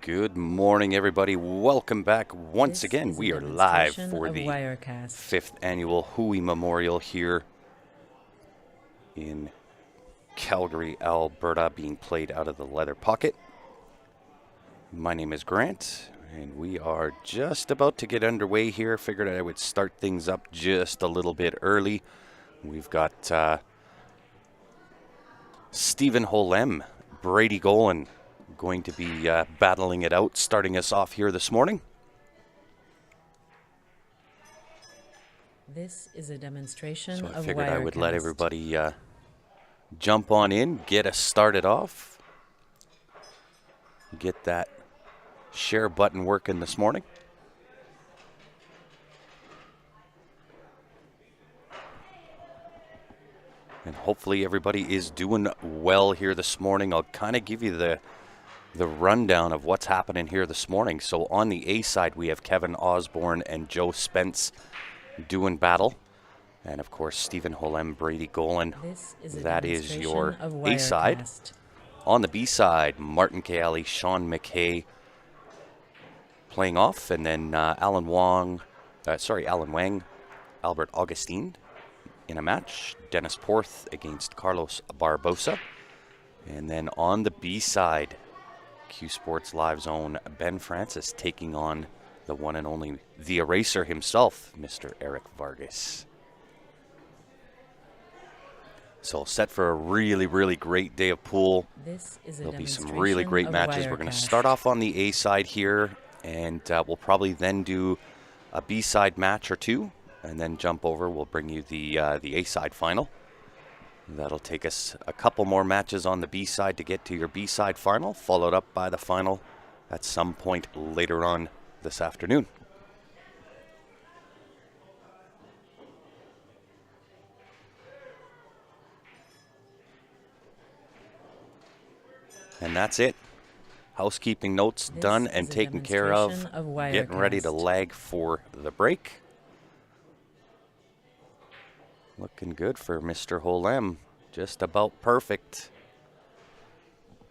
Good morning, everybody. Welcome back once again. We are live for the Wirecast. 5th annual Hooey Memorial here in Calgary, Alberta, being played out of the leather pocket. My name is Grant, and we are just about to get underway here. Figured I would start things up just a little bit early. We've got Stephen Holem, Brady Golan, going to be battling it out, starting us off here this morning. This is a demonstration So I of figured I would Wirecast. let everybody jump on in, get us started off, get that share button working this morning. And hopefully everybody is doing well here this morning. I'll kind of give you the rundown of what's happening here this morning. So on the A side, we have Kevin Osborne and Joe Spence doing battle. And of course, Stephen Holem, Brady Golan. That is your A side. On the B side, Martin Keali, Sean McKay playing off. And then Alan Wang, Albert Augustine in a match. Dennis Porth against Carlos Barbosa. And then on the B side, Q Sports Live's own Ben Francis taking on the one and only, the eraser himself, Mr. Eric Vargas. So set for a really, really great day of pool. There'll be some really great matches. We're going to start off on the A side here, and we'll probably then do a B side match or two, and then jump over. We'll bring you the A side final. That'll take us a couple more matches on the B side to get to your B side final, followed up by the final at some point later on this afternoon. And that's it. Housekeeping notes done and taken care of. Getting ready to lag for the break. Looking good for Mr. Holem. Just about perfect.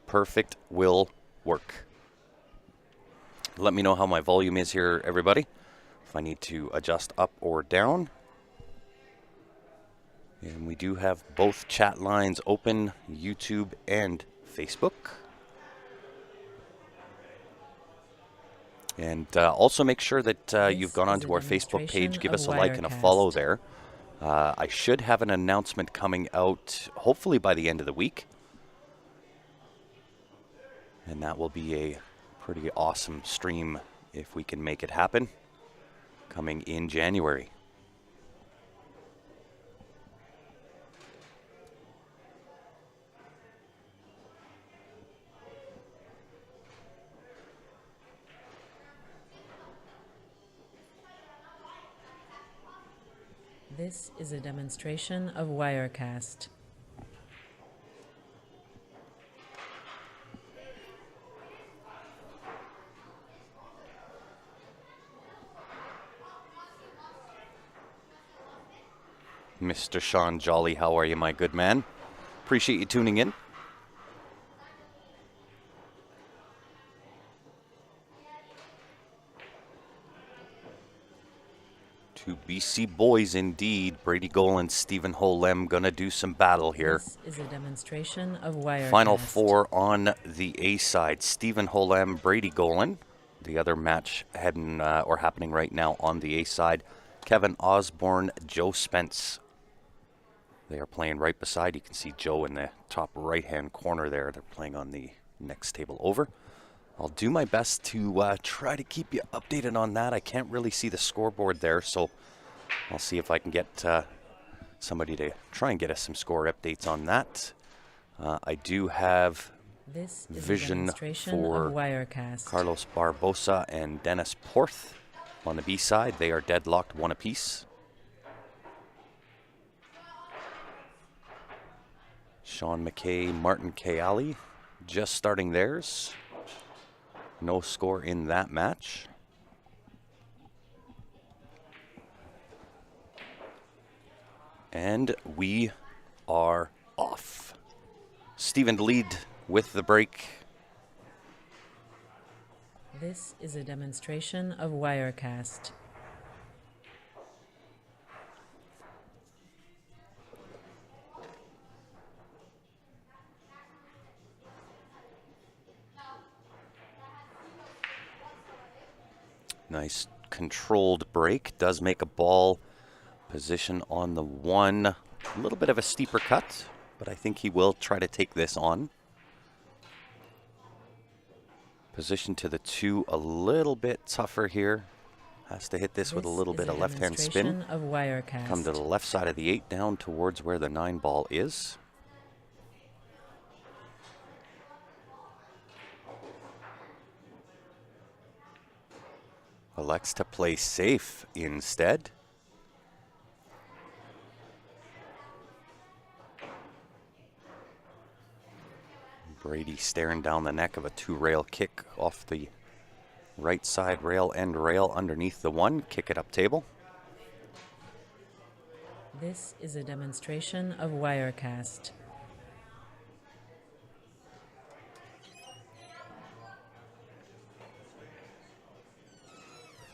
Perfect will work. Let me know how my volume is here, everybody. If I need to adjust up or down. And we do have both chat lines open, YouTube and Facebook. And also make sure that you've gone onto our Facebook page. Give us a like and a follow there. I should have an announcement coming out hopefully by the end of the week. And that will be a pretty awesome stream if we can make it happen, coming in January. This is a demonstration of Wirecast. Mr. Sean Jolly, how are you, my good man? Appreciate you tuning in. Two BC boys indeed. Brady Golan, Stephen Holem gonna do some battle here. This is a demonstration of Wirecast. Final four on the A side. Stephen Holem, Brady Golan. The other match happening right now on the A side. Kevin Osborne, Joe Spence. They are playing right beside. You can see Joe in the top right-hand corner there. They're playing on the next table over. I'll do my best to try to keep you updated on that. I can't really see the scoreboard there, so I'll see if I can get somebody to try and get us some score updates on that. I do have vision for Carlos Barbosa and Dennis Porth on the B side. They are deadlocked one apiece. Sean McKay, Martin Keali just starting theirs. No score in that match. And we are off. Stephen to lead with the break. This is a demonstration of Wirecast. Nice controlled break. Does make a ball position on the 1. A little bit of a steeper cut, but I think he will try to take this on. Position to the 2 a little bit tougher here. Has to hit this with a little bit of left-hand spin. Of Wirecast. Come to the left side of the 8 down towards where the 9 ball is. Elects to play safe instead. Brady staring down the neck of a 2-rail kick off the right side rail, end rail underneath the 1. Kick it up table. This is a demonstration of Wirecast.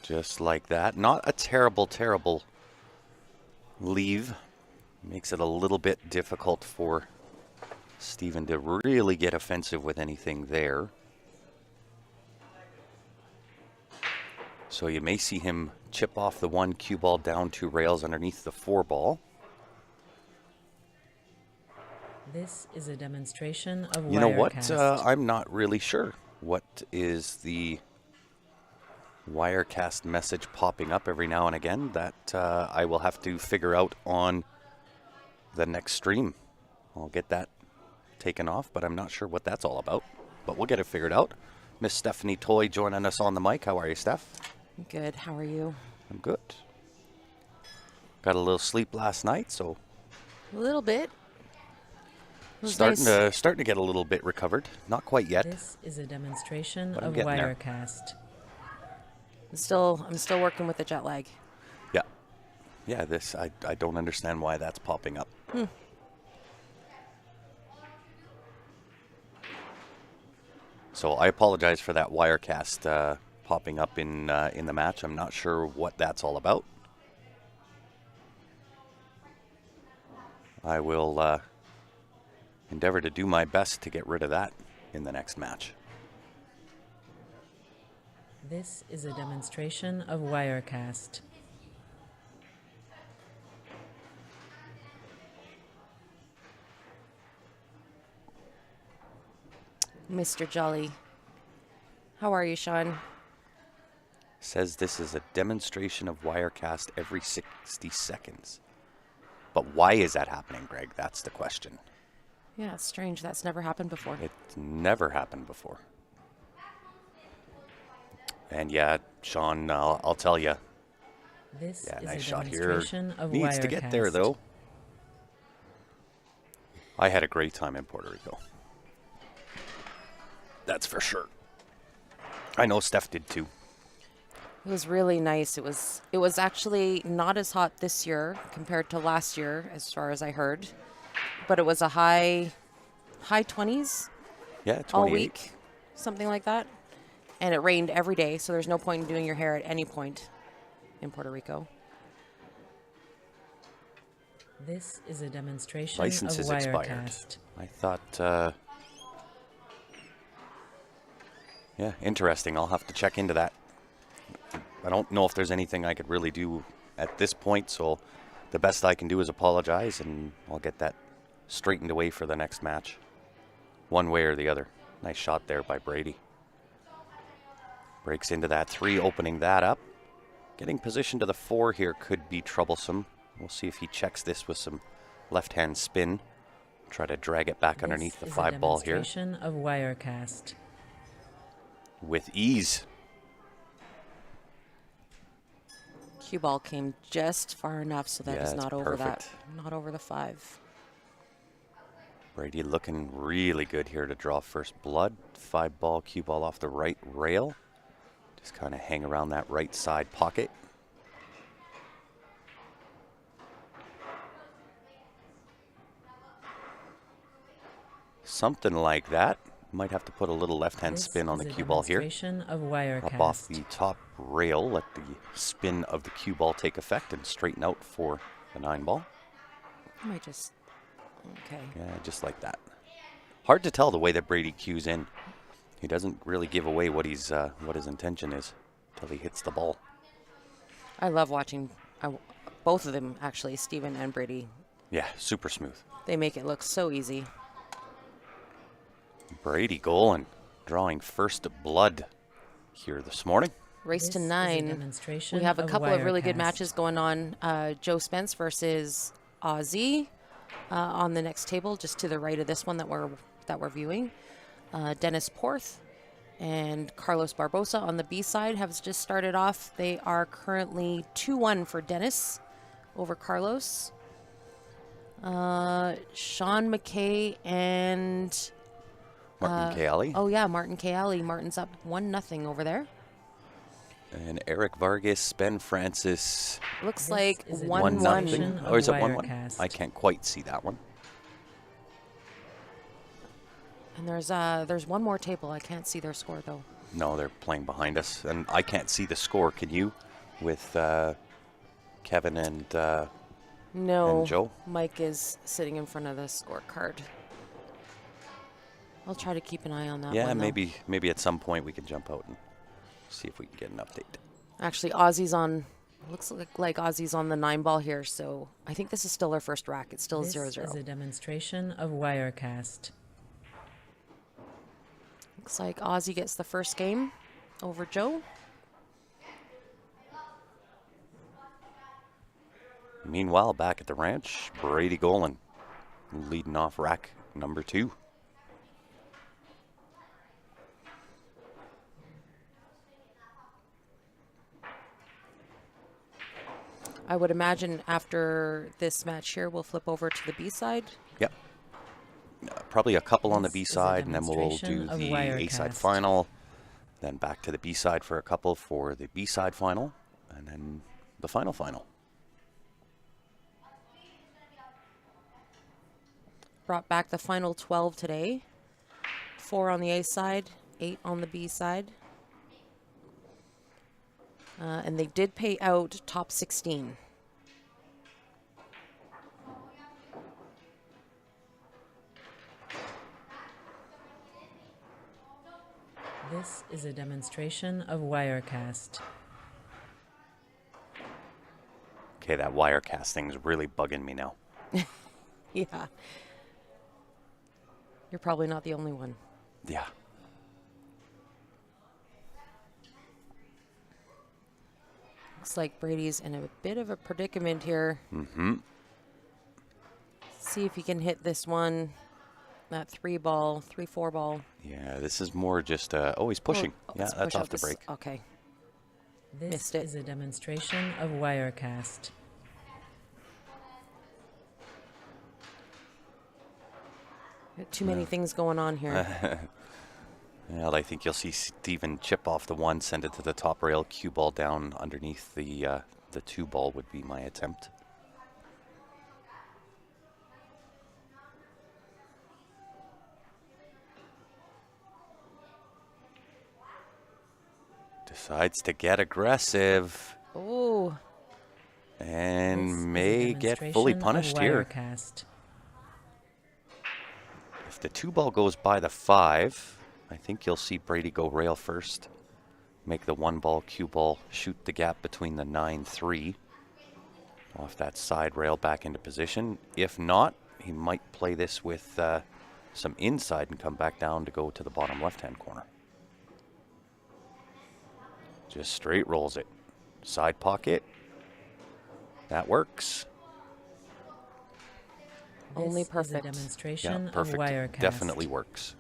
Just like that. Not a terrible, terrible leave. Makes it a little bit difficult for Stephen to really get offensive with anything there. So you may see him chip off the 1 cue ball down 2 rails underneath the 4 ball. This is a demonstration of Wirecast. You know what? I'm not really sure. What is the Wirecast message popping up every now and again? That I will have to figure out on the next stream. I'll get that taken off, but I'm not sure what that's all about. But we'll get it figured out. Miss Stephanie Toy joining us on the mic. How are you, Steph? Good. How are you? I'm good. Got a little sleep last night, so A little bit. starting to get a little bit recovered. Not quite yet. This is a demonstration But I'm of getting there. Wirecast. I'm still working with the jet lag. Yeah. Yeah, this, I don't understand why that's popping up. So I apologize for that Wirecast popping up in the match. I'm not sure what that's all about. I will endeavor to do my best to get rid of that in the next match. This is a demonstration of Wirecast. Mr. Jolly. How are you, Sean? Says this is a demonstration of Wirecast every 60 seconds. But why is that happening, Greg? That's the question. Yeah, it's strange. That's never happened before. It's never happened before. And yeah, Sean, I'll tell you. This Yeah, is nice a shot here. demonstration of Needs to get there, Wirecast. though. I had a great time in Puerto Rico. That's for sure. I know Steph did too. It was really nice. It was actually not as hot this year compared to last year, as far as I heard. But it was a high 20s Yeah, 28. all week, something like that. And it rained every day, so there's no point in doing your hair at any point in Puerto Rico. This is a demonstration License of is expired. Wirecast. I thought, yeah, interesting. I'll have to check into that. I don't know if there's anything I could really do at this point, so the best I can do is apologize, and I'll get that straightened away for the next match. One way or the other. Nice shot there by Brady. Breaks into that 3, opening that up. Getting position to the 4 here could be troublesome. We'll see if he checks this with some left-hand spin. Try to drag it back underneath the 5 ball here. This is a demonstration of Wirecast. With ease. Cue ball came just far enough so that Yeah, it's it's not over perfect. not over the 5. Brady looking really good here to draw first blood. 5 ball, cue ball off the right rail. Just kind of hang around that right side pocket. Something like that. Might have to put a little left-hand This spin on is the a cue ball here. demonstration of Up off Wirecast. the top rail, let the spin of the cue ball take effect and straighten out for the 9 ball. I might just. Okay. Yeah, just like that. Hard to tell the way that Brady cues in. He doesn't really give away what his intention is until he hits the ball. I love watching both of them, actually, Steven and Brady. Yeah, super smooth. They make it look so easy. Brady Golan drawing first blood here this morning. Race This to is a 9. demonstration We have a of couple of really good Wirecast. matches going on. Joe Spence versus Ozzy on the next table, just to the right of this one that we're viewing. Dennis Porth and Carlos Barbosa on the B side have just started off. They are currently 2-1 for Dennis over Carlos. Sean McKay and Martin Keali oh yeah, Martin Keali. Martin's up 1-0 over there. and Eric Vargas, Ben Francis. Looks This like is a 1-0. demonstration of Or is it 1-1? Wirecast. I can't quite see that one. And there's one more table. I can't see their score though. No, they're playing behind us, and I can't see the score. Can you? With Kevin and No. And Joe? Mike is sitting in front of the scorecard. I'll try to keep an eye on that yeah, one. though. maybe at some point we can jump out and see if we can get an update. Actually, Ozzy's on. Looks like Ozzy's on the 9 ball here, so I think this is still their first rack. It's still This 0-0. is a demonstration of Wirecast. Looks like Ozzy gets the first game over Joe. Meanwhile, back at the ranch, Brady Golan leading off rack number 2. I would imagine after this match here, we'll flip over to the B side. Yep. Probably a couple on the This B is a side, and then we'll do demonstration of the A side Wirecast. final. Then back to the B side for a couple for the B side final, and then the final. Brought back the final 12 today. 4 on the A side, 8 on the B side. And they did pay out top 16. This is a demonstration of Wirecast. Okay, that Wirecast thing is really bugging me now. Yeah. You're probably not the only one. Yeah. Looks like Brady's in a bit of a predicament here. Mm-hmm. See if he can hit this one. That 3-4 ball. Yeah, this is more just, oh, he's pushing. Oh, Yeah, let's that's push off out the this- break. Okay. This Missed it. is a demonstration of Wirecast. Got too many things going on here. Well, I think you'll see Steven chip off the 1, send it to the top rail, cue ball down underneath the 2 ball would be my attempt. Decides to get aggressive Oh, and This is a may get fully demonstration of punished here. Wirecast. If the 2 ball goes by the 5, I think you'll see Brady go rail first. Make the 1 ball, cue ball, shoot the gap between the 9-3. Off that side rail back into position. If not, he might play this with some inside and come back down to go to the bottom left-hand corner. Just straight rolls it. Side pocket. That works. only This is a perfect. Yeah, demonstration of perfect. Wirecast. Definitely works.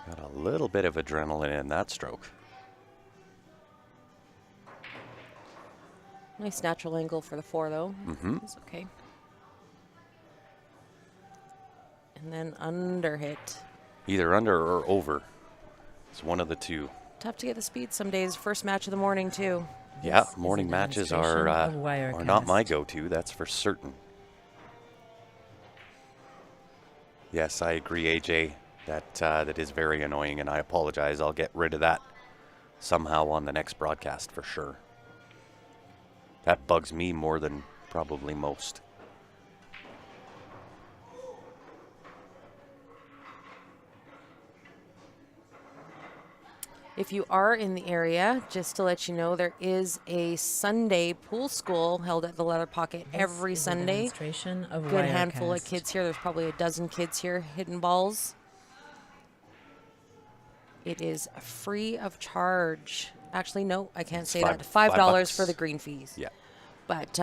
Got a little bit of adrenaline in that stroke. Nice natural angle for the 4, though. Mm-hmm. It's okay. And then under hit. Either under or over. It's one of the two. Tough to get the speed some days. First match of the morning, too. Yeah, This is a morning matches demonstration of are not my Wirecast. go-to, that's for certain. Yes, I agree, AJ. That is very annoying, and I apologize. I'll get rid of that somehow on the next broadcast for sure. That bugs me more than probably most. If you are in the area, just to let you know, there is a Sunday pool school held at the Leather Pocket This every is a Sunday. demonstration of Good handful of Wirecast. kids here. There's probably a dozen kids here hitting balls. It is free of charge. Actually, no, I can't It's say five- that. $5 $5 for the green fees. Yeah. But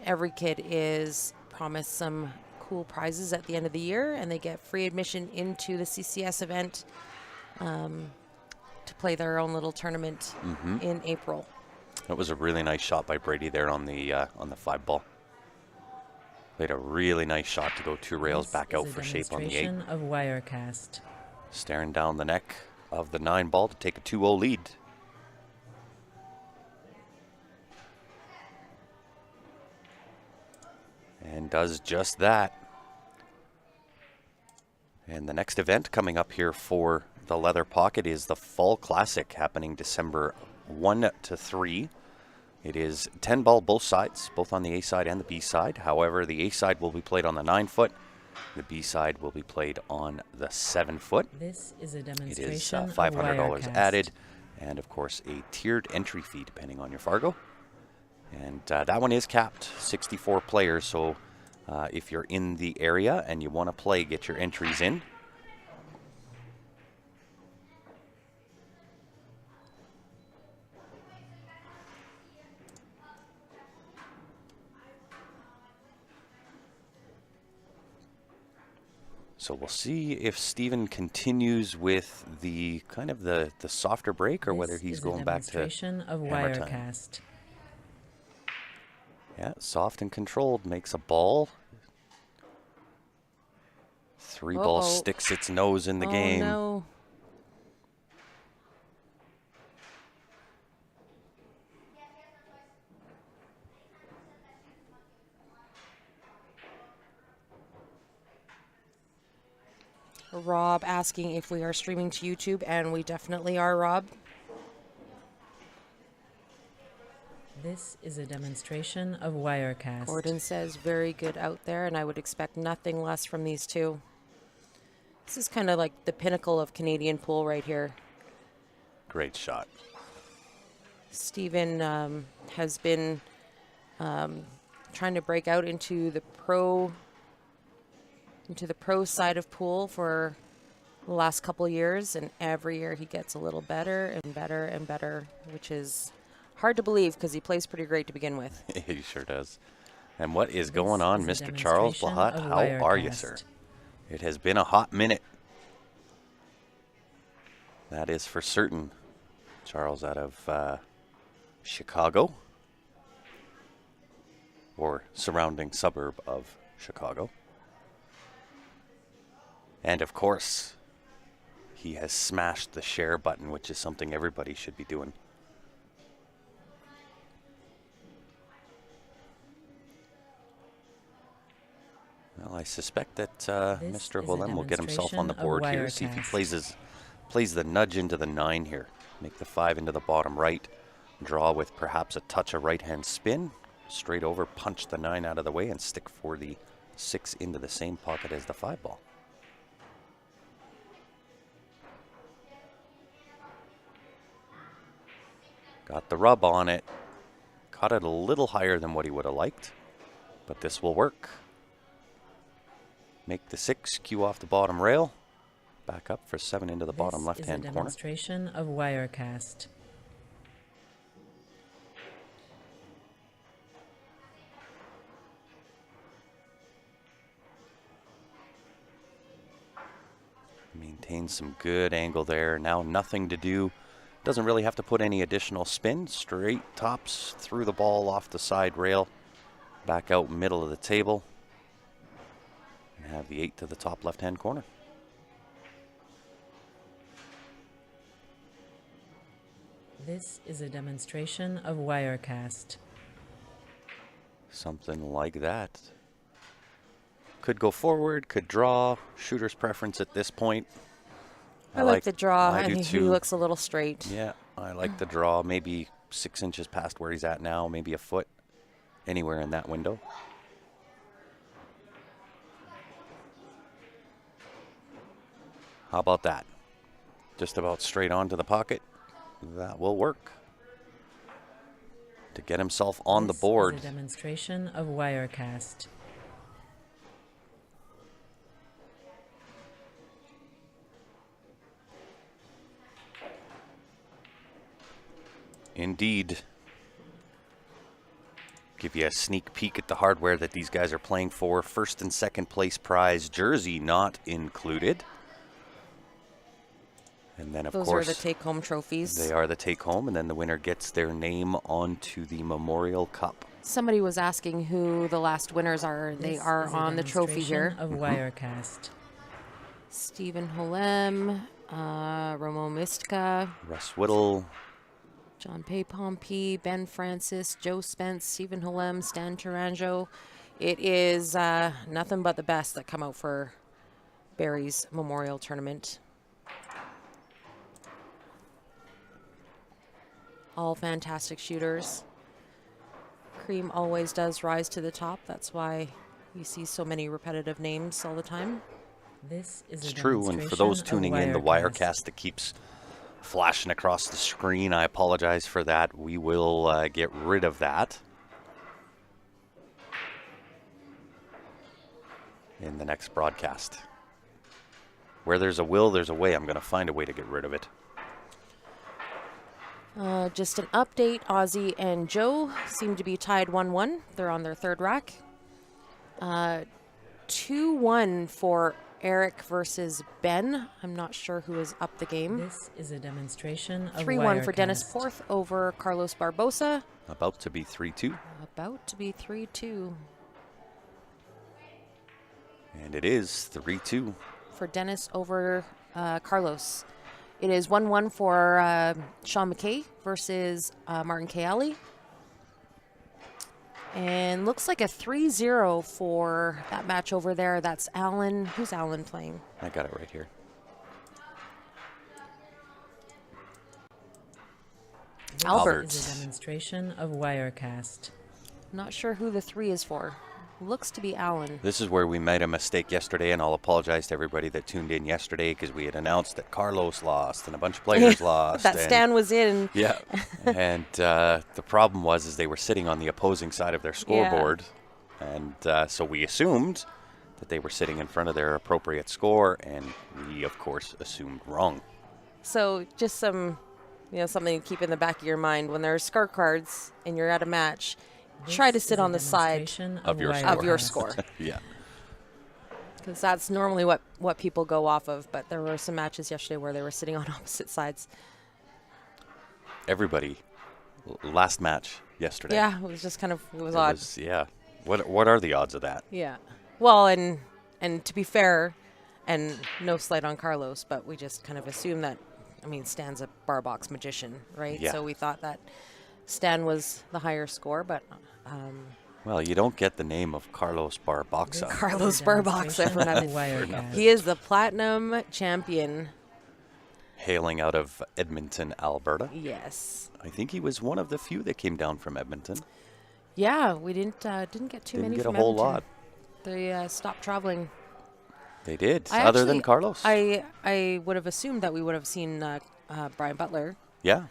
every kid is promised some cool prizes at the end of the year, and they get free admission into the CCS event to play their own little tournament in April. That was a really nice shot by Brady there on the 5-ball. Played a really nice shot to go 2 rails This back is out a for shape on the 8. demonstration of Wirecast. Staring down the neck of the 9-ball to take a 2-0 lead. And does just that. And the next event coming up here for the Leather Pocket is the Fall Classic, happening December 1 to 3. It is 10-ball both sides, both on the A side and the B side. However, the A side will be played on the 9-foot. The B side will be played on the 7-foot. This is a It demonstration is of $500 Wirecast. added, and of course a tiered entry fee depending on your Fargo. And that one is capped, 64 players. So if you're in the area and you want to play, get your entries in. So we'll see if Steven continues with the kind of the softer break, or whether This he's is a going back to demonstration of hammer time. Wirecast. Yeah, soft and controlled makes a ball. 3-ball Uh-oh. sticks its nose in the game. Oh, no. Rob asking if we are streaming to YouTube, and we definitely are, Rob. This is a demonstration of Wirecast. Gordon says very good out there, and I would expect nothing less from these two. This is kind of like the pinnacle of Canadian pool right here. Great shot. Steven has been trying to break out into the pro side of pool for the last couple years, and every year he gets a little better and better and better, which is hard to believe because he plays pretty great to begin with. He sure does. And what is This going on, is a Mr. Charles demonstration Blahat? of How are you, Wirecast. sir? It has been a hot minute. That is for certain. Charles out of Chicago, or surrounding suburb of Chicago. And of course, he has smashed the share button, which is something everybody should be doing. Well, I suspect that Mr. is a Holem will get himself on the board here. See if he plays the nudge into the 9 here. Make the 5 into the bottom right. Draw with perhaps a touch of right-hand spin. Straight over, punch the 9 out of the way, and stick for the 6 into the same pocket as the 5-ball. Got the rub on it. Caught it a little higher than what he would have liked, but this will work. Make the 6, cue off the bottom rail. Back up for 7 into the bottom left-hand This is a corner. demonstration of Wirecast. Maintains some good angle there. Now nothing to do. Doesn't really have to put any additional spin. Straight tops through the ball off the side rail. Back out middle of the table. And have the 8 to the top left-hand corner. This is a demonstration of Wirecast. Something like that. Could go forward, could draw. Shooter's preference at this point. I like the draw, I and do he too. looks a little straight. Yeah, I like the draw. Maybe 6 inches past where he's at now, maybe a foot, anywhere in that window. How about that? Just about straight onto the pocket. That will work. To get himself on the board. This is a demonstration of Wirecast. Indeed. Give you a sneak peek at the hardware that these guys are playing for. First and second place prize, jersey not included. And then, of Those course, are the take-home trophies. they are the take-home, and then the winner gets their name onto the Memorial Cup. Somebody was asking who the last winners are. They This are is a on the trophy here. demonstration of Wirecast. Stephen Holem, Romo Mistka, Russ Whittle, John Pay Pompey, Ben Francis, Joe Spence, Stephen Holem, Stan Taranjo. It is nothing but the best that come out for Barry's Memorial Tournament. All fantastic shooters. Cream always does rise to the top. That's why you see so many repetitive names all the time. This is it's a true. And for those tuning in, the Wirecast that keeps flashing across the screen, I apologize for that. We will get rid of that in the next broadcast. Where there's a will, there's a way. I'm going to find a way to get rid of it. Just an update, Ozzy and Joe seem to be tied 1-1. They're on their third rack. 2-1 for Eric versus Ben. I'm not sure who is up the game. This is a demonstration of 3-1 for Dennis Wirecast. Porth over Carlos Barbosa. About to be 3-2. About to be 3-2 And it is 3-2. for Dennis over Carlos. It is 1-1 for Sean McKay versus Martin Kayali. And looks like a 3-0 for that match over there. That's Allen. Who's Allen playing? I got it right here. Albert. This is a demonstration of Wirecast. Not sure who the 3 is for. Looks to be Allen. This is where we made a mistake yesterday, and I'll apologize to everybody that tuned in yesterday because we had announced that Carlos lost and a bunch of players lost. That and Stan was in. Yeah. And the problem was they were sitting on the opposing side of their scoreboard. And so we assumed that they were sitting in front of their appropriate score, and we, of course, assumed wrong. So just something to keep in the back of your mind. When there are scorecards and you're at a match, try to This sit is a on the side demonstration of your of your Wirecast. score. Yeah. Because that's normally what people go off of. But there were some matches yesterday where they were sitting on opposite sides. Everybody, last match yesterday. Yeah, it was just kind of, it was It odd. was, yeah. What are the odds of that? Yeah. Well, and to be fair, and no slight on Carlos, but we just kind of assume that, Stan's a bar box magician, right? Yeah. So we thought that Stan was the higher score, but Well, you don't get the name of Carlos Barboxa. Carlos A Barboxa demonstration for of nothing. Wirecast. He is the platinum champion. Hailing out of Edmonton, Alberta. Yes. I think he was one of the few that came down from Edmonton. Yeah, we didn't get too Didn't many get a from whole Edmonton. lot. They stopped traveling. They did, I other than actually- Carlos. I would have assumed that we would have seen Brian Butler. Yeah.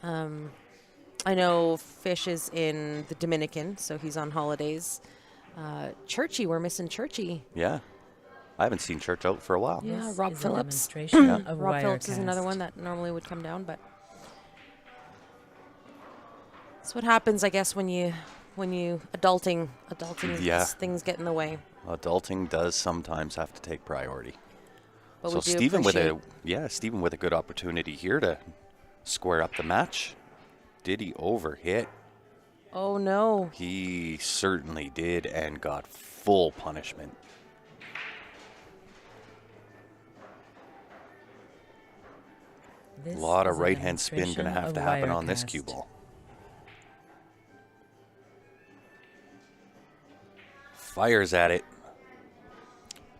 I know Fish is in the Dominican, so he's on holidays. Churchy, we're missing Churchy. Yeah. I haven't seen Church out for a while. Yeah, This Rob is a Phillips. demonstration of Rob Phillips is another Wirecast. one that normally would come down, but that's what happens, I guess, when you adulting Yeah. things get in the way. Adulting does sometimes have to take priority. But So we do Stephen appreciate Stephen with a good opportunity here to square up the match. Did he overhit? Oh no. He certainly did and got full punishment. A lot of right-hand spin going to have to happen on this cue ball. Fires at it.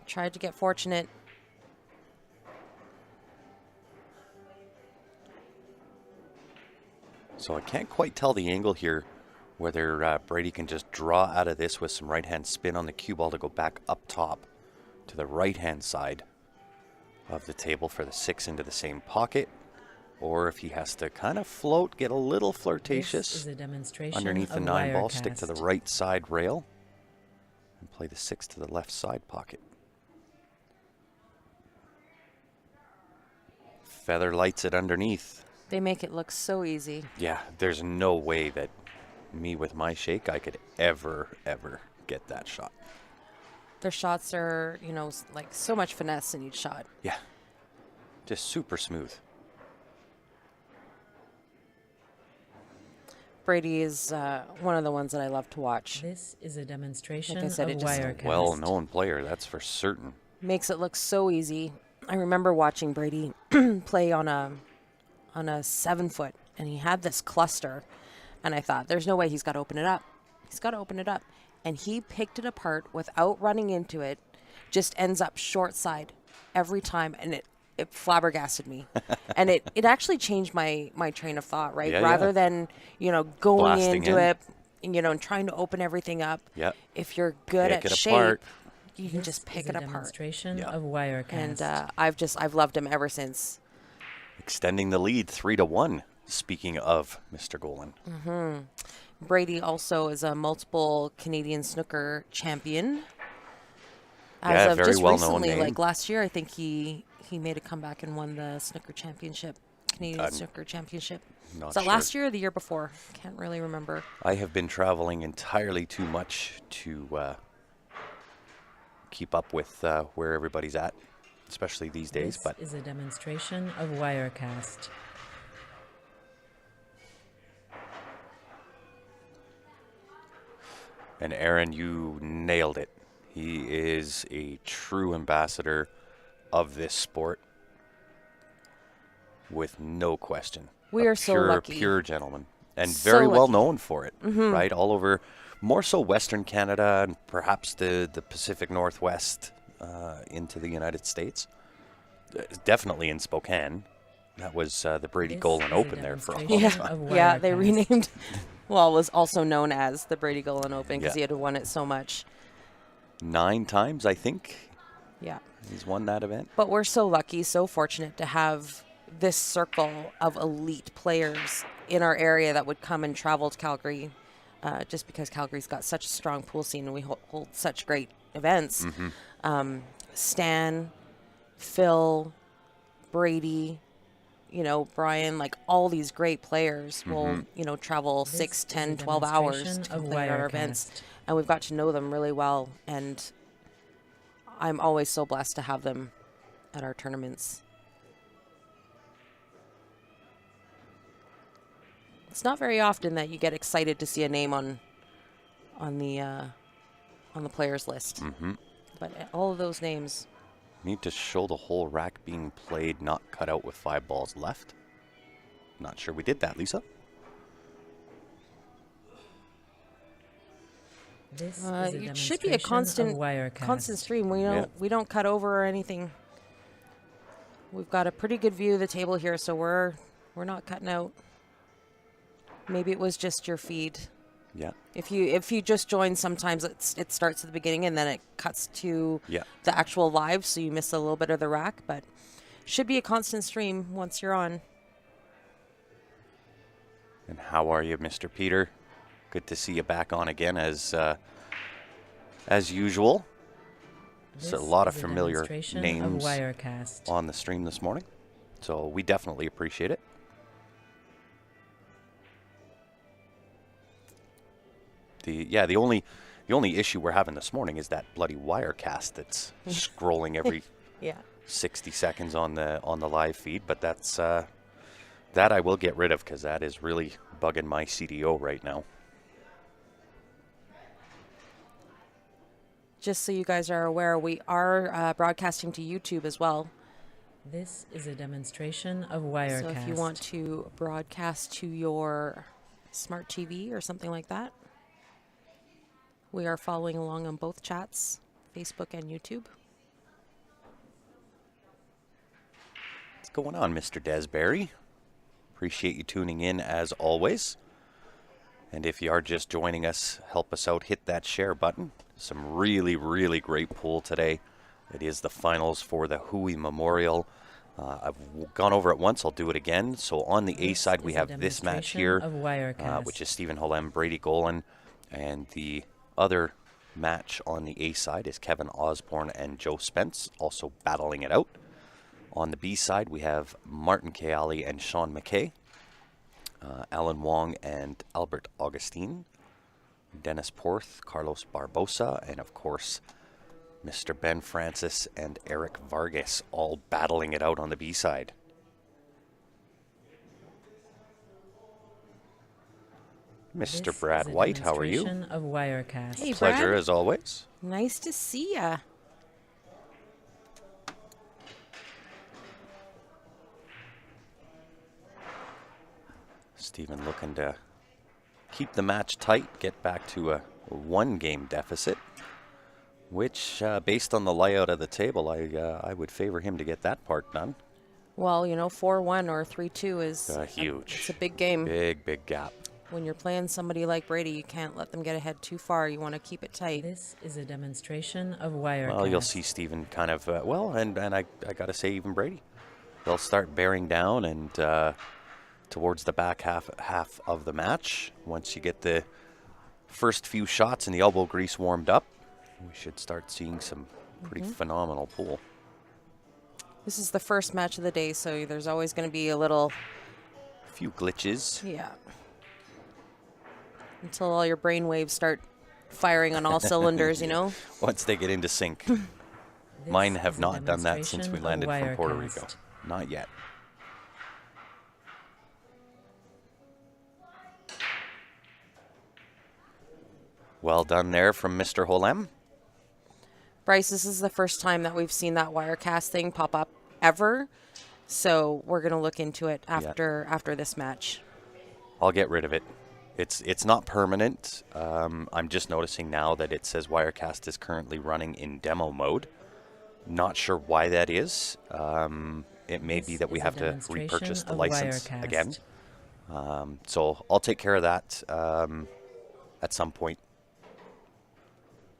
Tried to get fortunate. So I can't quite tell the angle here whether Brady can just draw out of this with some right-hand spin on the cue ball to go back up top to the right-hand side of the table for the 6 into the same pocket, or if he has to kind of float, get a little flirtatious underneath the 9 ball, stick to the right side rail, and play the 6 to the left side pocket. Feather lights it underneath. They make it look so easy. Yeah, there's no way that me with my shake I could ever get that shot. Their shots are, like so much finesse in each shot. Yeah, just super smooth. Brady is one of the ones that I love to watch. This is a demonstration Like I said, of it just Wirecast. Well-known player, that's for certain. Makes it look so easy. I remember watching Brady play on a 7-foot, and he had this cluster, and I thought, there's no way he's got to open it up. He's got to open it up. And he picked it apart without running into it, just ends up short side every time, and it flabbergasted me. And it actually changed my train of thought, right? Yeah, Rather yeah. than, going Blasting into in. it, and trying to open everything up. Yep. If you're good Pick at it shape, apart. you can This just pick is it a apart. demonstration Yeah. of Wirecast. And I've loved him ever since. Extending the lead 3-1. Speaking of Mr. Golan. Brady also is a multiple Canadian snooker champion. Yeah, As of very just well-known recently, name. like last year, I think he made a comeback and won the snooker championship, Canadian snooker championship. Not Was that sure. last year or the year before? Can't really remember. I have been traveling entirely too much to keep up with where everybody's at, especially these days. This But is a demonstration of Wirecast. And Aaron, you nailed it. He is a true ambassador of this sport, with no question. We A are so pure, lucky. pure gentleman, and So very well lucky. known for it. Right, all over, more so Western Canada and perhaps the Pacific Northwest into the United States. Definitely in Spokane. That was the Brady This Golan is a Open there for a long demonstration time. of Yeah, they Wirecast. renamed. Well, it was also known as the Brady Golan Open because Yeah. he had won it so much. 9 times, I think, Yeah. he's won that event. But we're so lucky, so fortunate to have this circle of elite players in our area that would come and travel to Calgary, just because Calgary's got such a strong pool scene and we hold such great events. Stan, Phil, Brady, Brian, like all these great players will, travel This 6, is 10, a 12 hours demonstration to of come play at our events. Wirecast. And we've got to know them really well. And I'm always so blessed to have them at our tournaments. It's not very often that you get excited to see a name on the players list. But all of those names, Need to show the whole rack being played, not cut out with 5 balls left. Not sure we did that, Lisa. This is a it should be a demonstration of Wirecast. constant stream. Yeah. We don't cut over or anything. We've got a pretty good view of the table here, so we're not cutting out. Maybe it was just your feed. Yeah. If you just join, sometimes it starts at the beginning and then it cuts to Yeah. the actual live, so you miss a little bit of the rack. But should be a constant stream once you're on. And how are you, Mr. Peter? Good to see you back on again as usual. This So a lot of is familiar demonstration of names Wirecast. on the stream this morning. So we definitely appreciate it. The only issue we're having this morning is that bloody Wirecast that's scrolling every Yeah. 60 seconds on the live feed, but that's that I will get rid of because that is really bugging my CDO right now. Just so you guys are aware, we are broadcasting to YouTube as well. This is a demonstration of Wirecast. So if you want to broadcast to your smart TV or something like that, we are following along on both chats, Facebook and YouTube. What's going on, Mr. Desberry? Appreciate you tuning in as always. And if you are just joining us, help us out, hit that share button. Some really, really great pool today. It is the finals for the Hooey Memorial. I've gone over it once, I'll do it again. So on the A side, we have this match here, which is Stephen Holem, Brady Golan. And the other match on the A side is Kevin Osborne and Joe Spence, also battling it out. On the B side, we have Martin Keali and Sean McKay, Alan Wong and Albert Augustine, Dennis Porth, Carlos Barbosa, and of course, Mr. Ben Francis and Eric Vargas, all battling it out on the B side. Mr. Brad White, how are you? Of Wirecast. Hey, Pleasure Brad. as always. Nice to see ya. Stephen looking to keep the match tight, get back to a one-game deficit, which, based on the layout of the table, I would favor him to get that part done. Well, you know, 4-1 or 3-2 is Huge. It's a big game. Big gap. When you're playing somebody like Brady, you can't let them get ahead too far. You want to keep it tight. This is a demonstration of Wirecast. Well, you'll see Stephen kind of, and I got to say even Brady. They'll start bearing down and towards the back half of the match, once you get the first few shots and the elbow grease warmed up, we should start seeing some pretty phenomenal pool. This is the first match of the day, so there's always going to be a few glitches. Yeah. Until all your brain waves start firing on all cylinders, you know? Once they get into sync. Mine have not done that since we landed from Puerto Rico. Not yet. Well done there from Mr. Holem. Bryce, this is the first time that we've seen that Wirecast thing pop up ever. So we're going to look into it after this match. I'll get rid of it. It's not permanent. I'm just noticing now that it says Wirecast is currently running in demo mode. Not sure why that is. It may be that we have to repurchase the license again. So I'll take care of that at some point.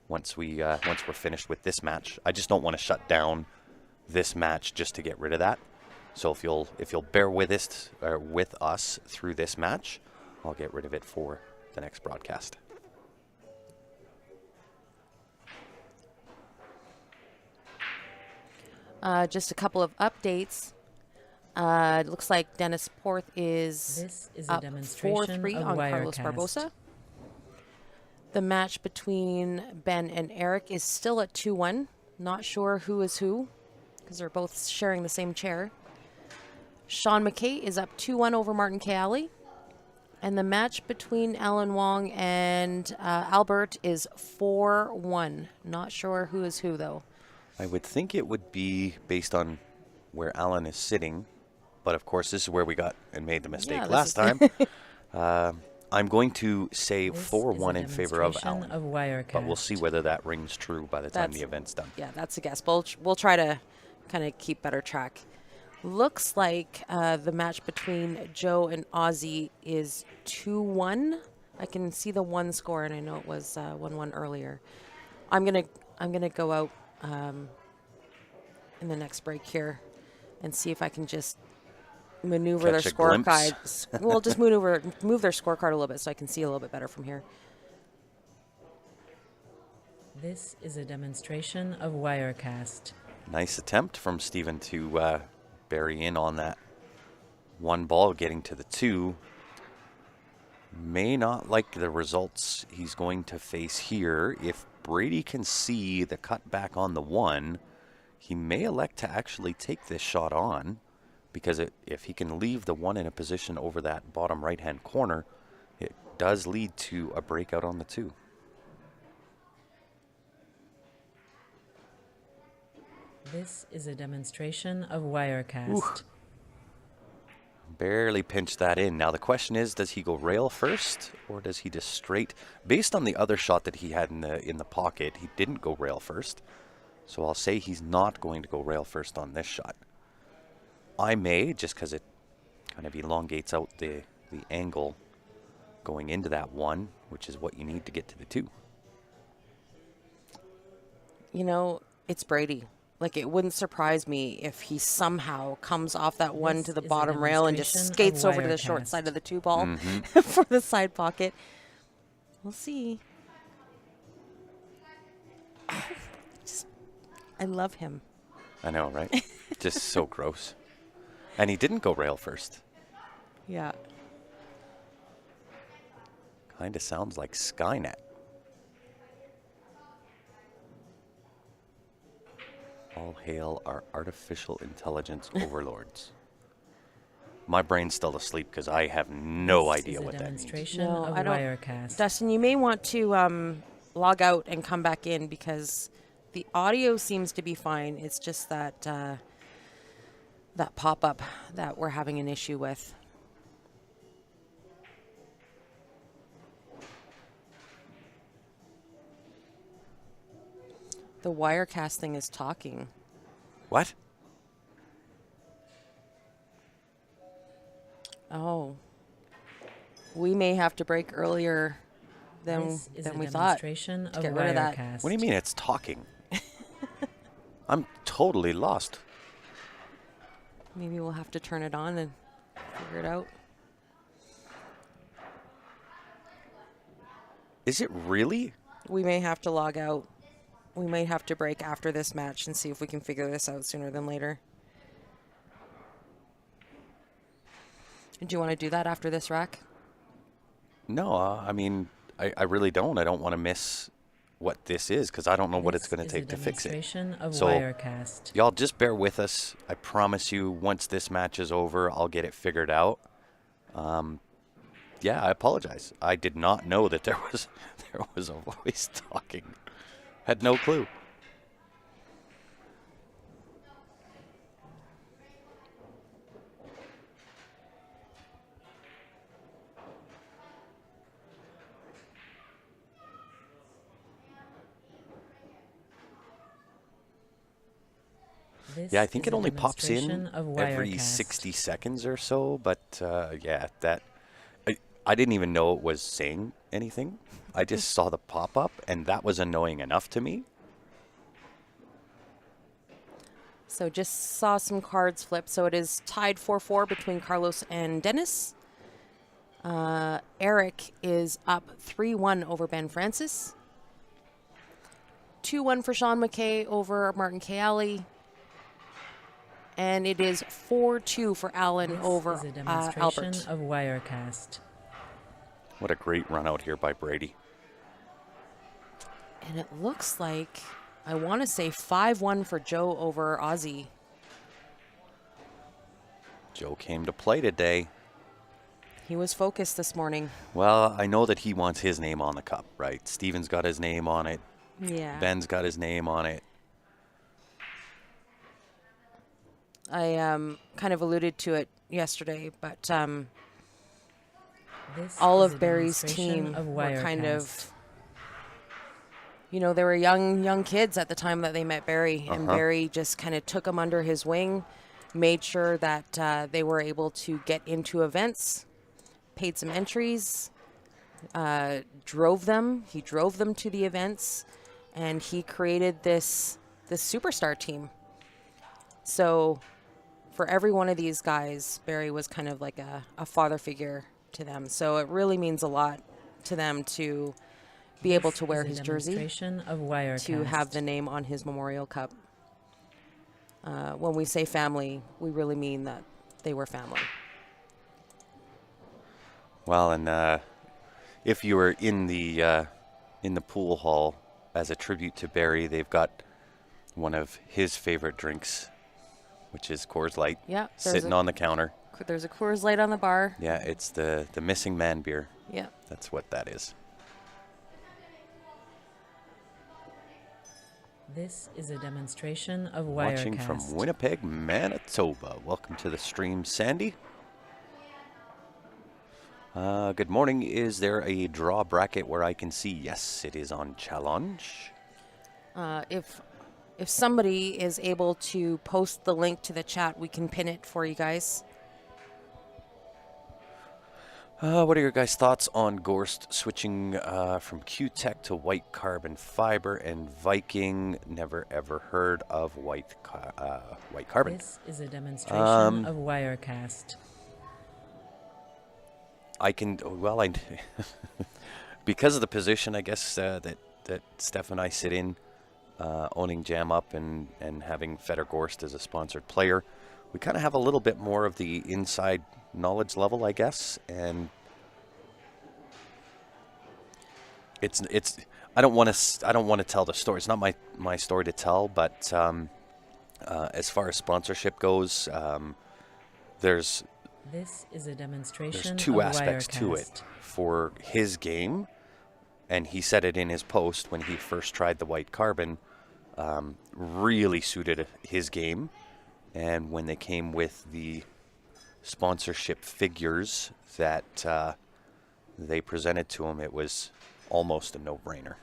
Once we're finished with this match, I just don't want to shut down this match just to get rid of that. So if you'll bear with us through this match, I'll get rid of it for the next broadcast. Just a couple of updates. It looks like Dennis Porth is up 4-3 on Carlos Barbosa. The match between Ben and Eric is still at 2-1. Not sure who is who, because they're both sharing the same chair. Sean McKay is up 2-1 over Martin Keali. And the match between Alan Wong and Albert is 4-1. Not sure who is who, though. I would think it would be based on where Alan is sitting. But, of course, this is where we got and made the mistake last time. I'm going to say 4-1 in favor of Alan. But we'll see whether that rings true by the time the event's done. Yeah, that's a guess. We'll try to kind of keep better track. Looks like the match between Joe and Ozzy is 2-1. I can see the one score, and I know it was 1-1 earlier. I'm gonna go out in the next break here and see if I can just maneuver their scorecard. Well, just move their scorecard a little bit so I can see a little bit better from here. This is a demonstration of Wirecast. Nice attempt from Stephen to bury in on that one ball, getting to the two. May not like the results he's going to face here. If Brady can see the cut back on the one, he may elect to actually take this shot on, because if he can leave the one in a position over that bottom right-hand corner, it does lead to a breakout on the two. This is a demonstration of Wirecast. Barely pinched that in. Now the question is, does he go rail first or does he just straight? Based on the other shot that he had in the pocket, he didn't go rail first. So I'll say he's not going to go rail first on this shot. I may, just because it kind of elongates out the angle going into that one, which is what you need to get to the two. You know, it's Brady. Like, it wouldn't surprise me if he somehow comes off that one This to the is a bottom rail and just demonstration skates of over to the short Wirecast. side of the two ball for the side pocket. We'll see. I love him. I know, right? Just so gross. And he didn't go rail first. Yeah. Kind of sounds like Skynet. All hail our artificial intelligence overlords. My brain's still asleep because I have no This idea is a what that means. demonstration No, of I don't- Wirecast. Dustin, you may want to log out and come back in because the audio seems to be fine. It's just that that pop-up that we're having an issue with. The Wirecast thing is talking. What? Oh. We may have to break earlier than This is a we thought. demonstration of get rid of that. Wirecast. What do you mean it's talking? I'm totally lost. Maybe we'll have to turn it on and figure it out. Is it really? We may have to log out. We might have to break after this match and see if we can figure this out sooner than later. Do you want to do that after this, Rack? No, I mean, I really don't. I don't want to miss what this is because I don't know what it's This going to is take a to fix it. demonstration of So- Wirecast. Y'all just bear with us. I promise you, once this match is over, I'll get it figured out. Yeah, I apologize. I did not know that there was a voice talking. Had no clue. This Yeah, I think is it a only pops in demonstration of every Wirecast. 60 seconds or so, but yeah, that I didn't even know it was saying anything. I just saw the pop-up, and that was annoying enough to me. So just saw some cards flip. So it is tied 4-4 between Carlos and Dennis. Eric is up 3-1 over Ben Francis. 2-1 for Sean McKay over Martin Kayali. And it is 4-2 for Alan This over is a demonstration Albert. of Wirecast. What a great run out here by Brady. And it looks like, I want to say 5-1 for Joe over Ozzy. Joe came to play today. He was focused this morning. Well, I know that he wants his name on the cup, right? Steven's got his name on it. Yeah. Ben's got his name on it. I kind of alluded to it yesterday, but This all is of a Barry's demonstration team of were kind of, Wirecast. you know, they were young kids at the time that they met Barry, and Barry just kind of took them under his wing, made sure that they were able to get into events, paid some entries, drove them. He drove them to the events, and he created this superstar team. So for every one of these guys, Barry was kind of like a father figure to them. So it really means a lot to them to be able to wear This is his a jersey, demonstration of Wirecast. to have the name on his Memorial Cup. When we say family, we really mean that they were family. Well, and if you were in the pool hall as a tribute to Barry, they've got one of his favorite drinks, which is Coors Light, Yeah, sitting on the counter. There's a Coors Light on the bar. Yeah, it's the missing man beer. Yeah. That's what that is. This is a demonstration of Watching Wirecast. from Winnipeg, Manitoba. Welcome to the stream, Sandy. Good morning. Is there a draw bracket where I can see? Yes, it is on challenge. If somebody is able to post the link to the chat, we can pin it for you guys. What are your guys' thoughts on Gorst switching from Q-Tech to white carbon fiber and Viking? Never ever heard of white carbon. This is a demonstration of Wirecast. I can, well, because of the position, I guess, that Steph and I sit in, owning Jam Up and having Fedor Gorst as a sponsored player, we kind of have a little bit more of the inside knowledge level, I guess, and it's I don't want to tell the story. It's not my story to tell, but as far as sponsorship goes, there's This is a demonstration two of aspects Wirecast. to it for his game, and he said it in his post when he first tried the white carbon, really suited his game, and when they came with the sponsorship figures that they presented to him, it was almost a no-brainer.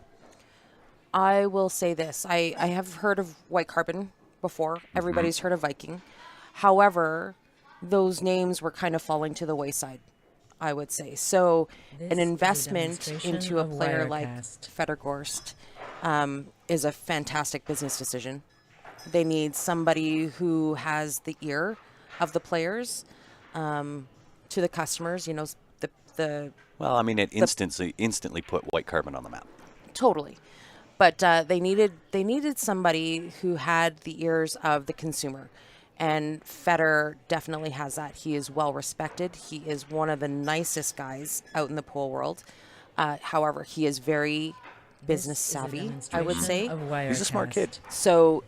I will say this. I have heard of white carbon before. Everybody's heard of Viking. However, those names were kind of falling to the wayside, I would say. So This an is a investment demonstration into a of player like Wirecast. Fedor Gorst is a fantastic business decision. They need somebody who has the ear of the players to the customers. You know, the Well, I mean, it instantly put white carbon on the map. totally. But they needed somebody who had the ears of the consumer, and Fedor definitely has that. He is well respected. He is one of the nicest guys out in the pool world. However, he is very business This is a savvy, I would say. demonstration of He's a smart kid. Wirecast. So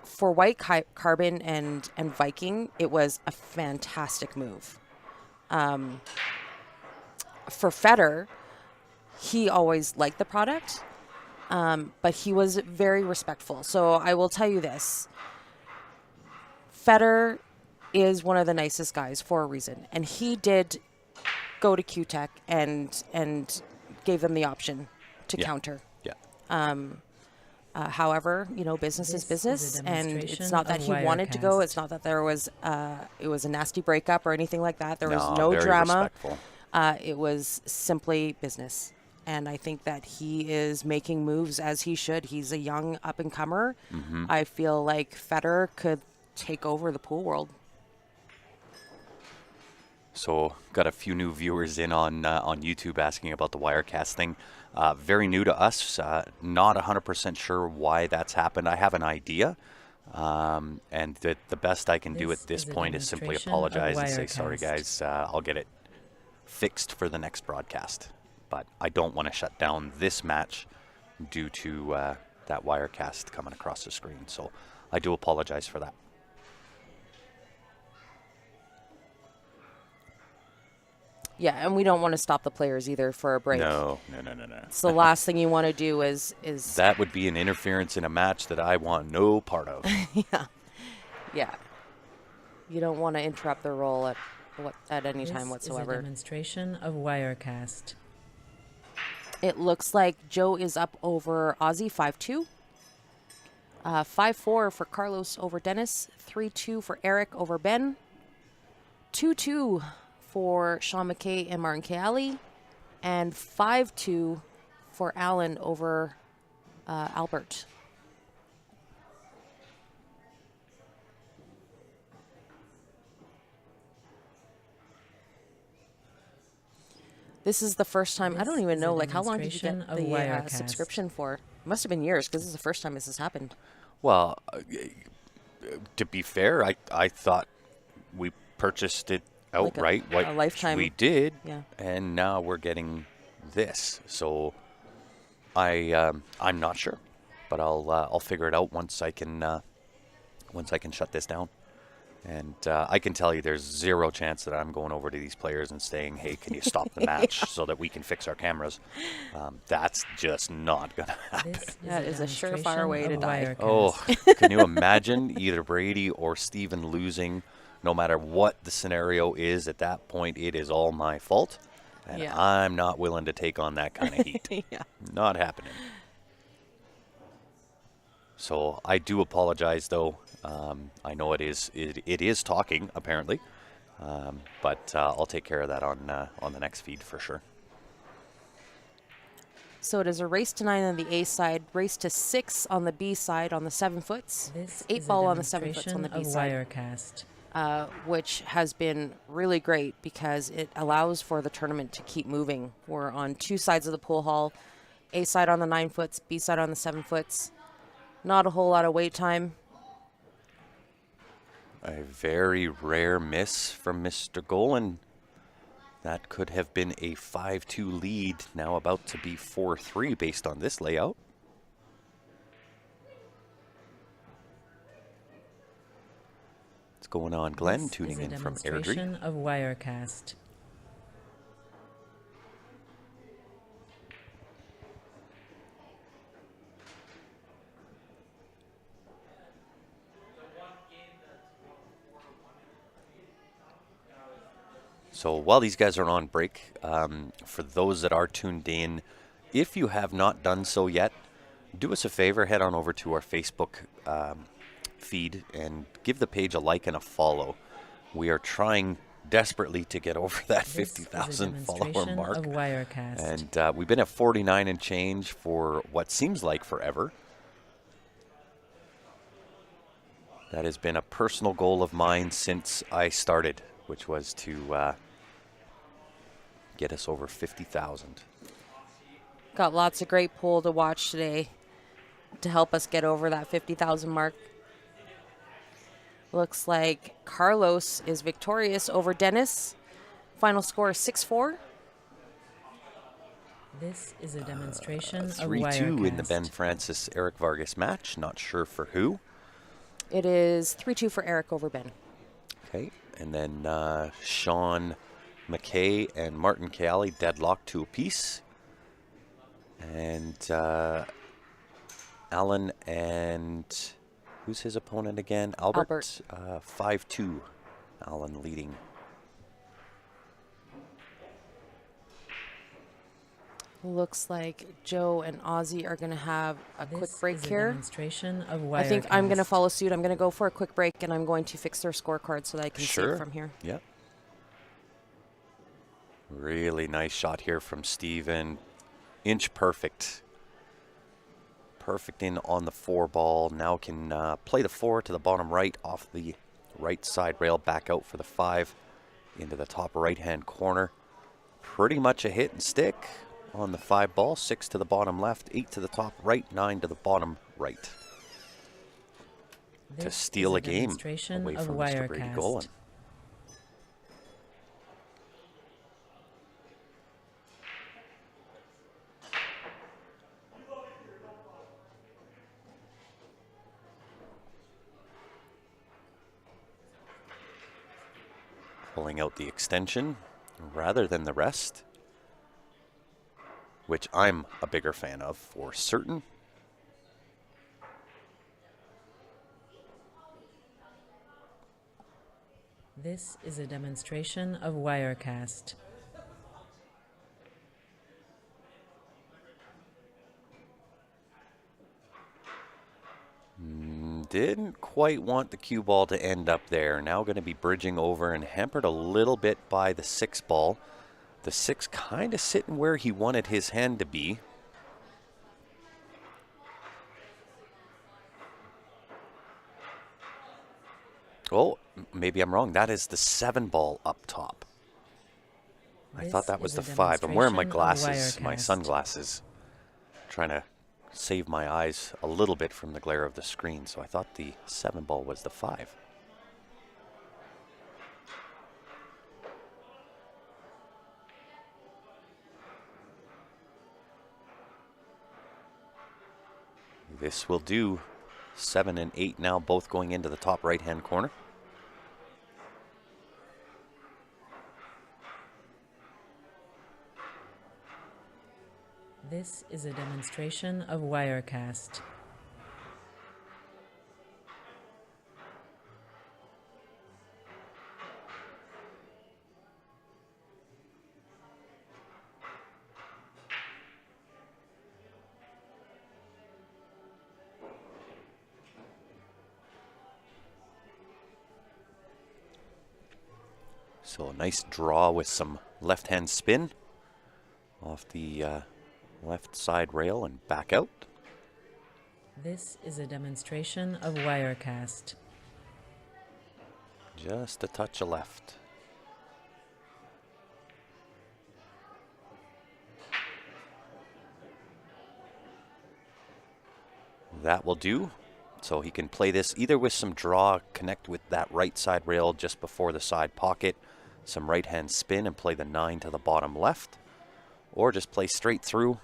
for white carbon and Viking, it was a fantastic move. For Fedor, he always liked the product, but he was very respectful. So I will tell you this. Fedor is one of the nicest guys for a reason. And he did go to Q-Tech and gave them the option to counter. Yeah. However, you know, business This is business, is a and it's demonstration not that of he wanted to go. Wirecast. It's not that there was it was a nasty breakup or anything like that. There was no very drama. respectful. It was simply business, and I think that he is making moves as he should. He's a young up and comer. I feel like Fedor could take over the pool world. So got a few new viewers in on YouTube asking about the Wirecast thing. Very new to us. Not 100% sure why that's happened. I have an idea. And the best I can do at this is a point is simply demonstration apologize of and say, sorry, Wirecast. guys, I'll get it fixed for the next broadcast. But I don't want to shut down this match due to that Wirecast coming across the screen. So I do apologize for that. Yeah, and we don't want to stop the players either for a break. No. It's the last thing you want to do is That would be an interference in a match that I want no part of. yeah. You don't want to interrupt their role at any time This is a whatsoever. demonstration of Wirecast. It looks like Joe is up over Aussie 5-2. 5-4 for Carlos over Dennis. 3-2 for Eric over Ben. 2-2 for Sean McKay and Martin Keali. And 5-2 for Alan over Albert. This is the first time. I don't This even is a know, like, how long did you get demonstration of the Wirecast. subscription for? It must have been years, because this is the first time this has happened. Well, to be fair, I thought we purchased it Like a- outright. a lifetime- We did, yeah. and now we're getting this. So I'm not sure, but I'll figure it out once I can shut this down And I can tell you there's zero chance that I'm going over to these players and saying, hey, can you stop the match so that we can fix our cameras? That's just not going to happen. That is a surefire way to die. Oh, can you imagine either Brady or Steven losing? No matter what the scenario is at that point, it is all my fault. And Yeah. I'm not willing to take on that kind of heat. Yeah. Not happening. So I do apologize, though. I know it is talking, apparently. But I'll take care of that on the next feed for sure. So it is a race to 9 on the A side, race to 6 on the B side on the 7 foots. This It's 8 is ball a on the 7 foots on the B demonstration of side, Wirecast. which has been really great because it allows for the tournament to keep moving. We're on 2 sides of the pool hall, A side on the 9 foots, B side on the 7 foots. Not a whole lot of wait time. A very rare miss from Mr. Golan. That could have been a 5-2 lead, now about to be 4-3 based on this layout. What's going on, Glenn? This Tuning is a in from Airdrie. demonstration of Wirecast. So while these guys are on break, for those that are tuned in, if you have not done so yet, do us a favor, head on over to our Facebook feed and give the page a like and a follow. We are trying desperately to get over that 50,000 follower mark. Of Wirecast. And we've been at 49 and change for what seems like forever. That has been a personal goal of mine since I started, which was to get us over 50,000. Got lots of great pool to watch today to help us get over that 50,000 mark. Looks like Carlos is victorious over Dennis. Final score is 6-4. This is a demonstration of 3-2 Wirecast. in the Ben Francis Eric Vargas match. Not sure for who. It is 3-2 for Eric over Ben. Okay, and then Sean McKay and Martin Keali deadlocked to a piece. And Alan and who's his opponent again? Albert. 5-2. Alan leading. Looks like Joe and Ozzy are going to have a quick This break is a here. demonstration of Wirecast. I think I'm going to follow suit. I'm going to go for a quick break, and I'm going to fix their scorecard so that I can see it from here. Yep. Really nice shot here from Steven. Inch perfect. Perfect in on the 4 ball. Now can play the 4 to the bottom right off the right side rail. Back out for the 5 into the top right-hand corner. Pretty much a hit and stick on the 5 ball. 6 to the bottom left, 8 to the top right, 9 to the bottom right. This to steal is a game demonstration away of from Mr. Brady Wirecast. Golan. Pulling out the extension rather than the rest, which I'm a bigger fan of for certain. This is a demonstration of Wirecast. Didn't quite want the cue ball to end up there. Now going to be bridging over and hampered a little bit by the 6 ball. The 6 kind of sitting where he wanted his hand to be. Oh, maybe I'm wrong. That is the 7 ball up top. I thought that was the 5. I'm wearing my glasses, my sunglasses. Trying to save my eyes a little bit from the glare of the screen. So I thought the 7 ball was the 5. This will do. 7 and 8 now, both going into the top right-hand corner. This is a demonstration of Wirecast. So a nice draw with some left-hand spin off the left side rail and back out. This is a demonstration of Wirecast. Just a touch of left. That will do. So he can play this either with some draw, connect with that right side rail just before the side pocket, some right hand spin and play the 9 to the bottom left, or just play straight through,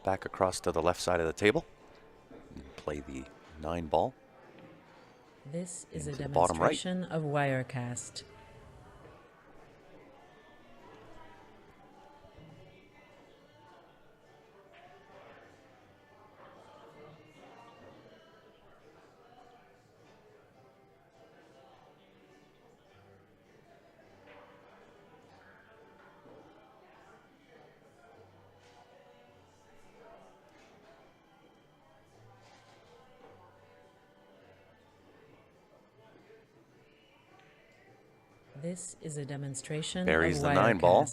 back across to the left side of the table, and play the 9 ball. This is a into the bottom right. demonstration of Wirecast. This is a demonstration Buries of the Wirecast. 9 ball.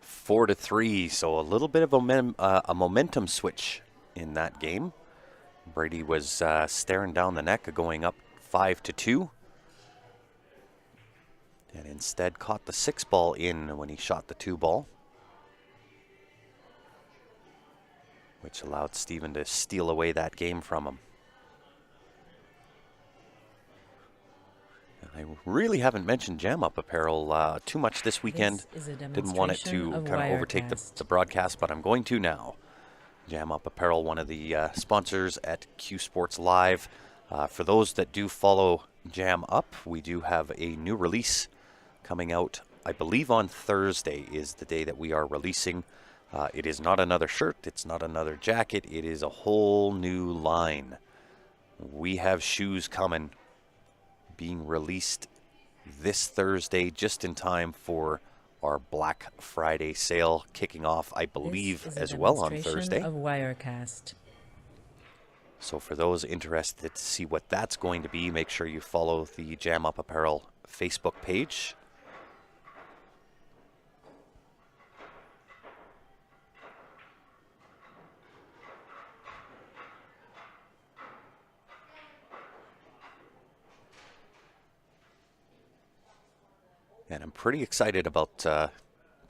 4-3, so a little bit of a momentum switch in that game. Brady was staring down the neck, going up 5-2, and instead caught the 6 ball in when he shot the 2 ball, which allowed Steven to steal away that game from him. I really haven't mentioned Jam Up Apparel too much this weekend. Didn't want it to kind of overtake the broadcast, but I'm going to now. Jam Up Apparel, one of the sponsors at Q Sports Live. For those that do follow Jam Up, we do have a new release coming out. I believe on Thursday is the day that we are releasing. It is not another shirt. It's not another jacket. It is a whole new line. We have shoes coming, being released this Thursday just in time for our Black Friday sale kicking off, I believe, as well on Thursday. Of Wirecast. So for those interested to see what that's going to be, make sure you follow the Jam Up Apparel Facebook page. And I'm pretty excited about the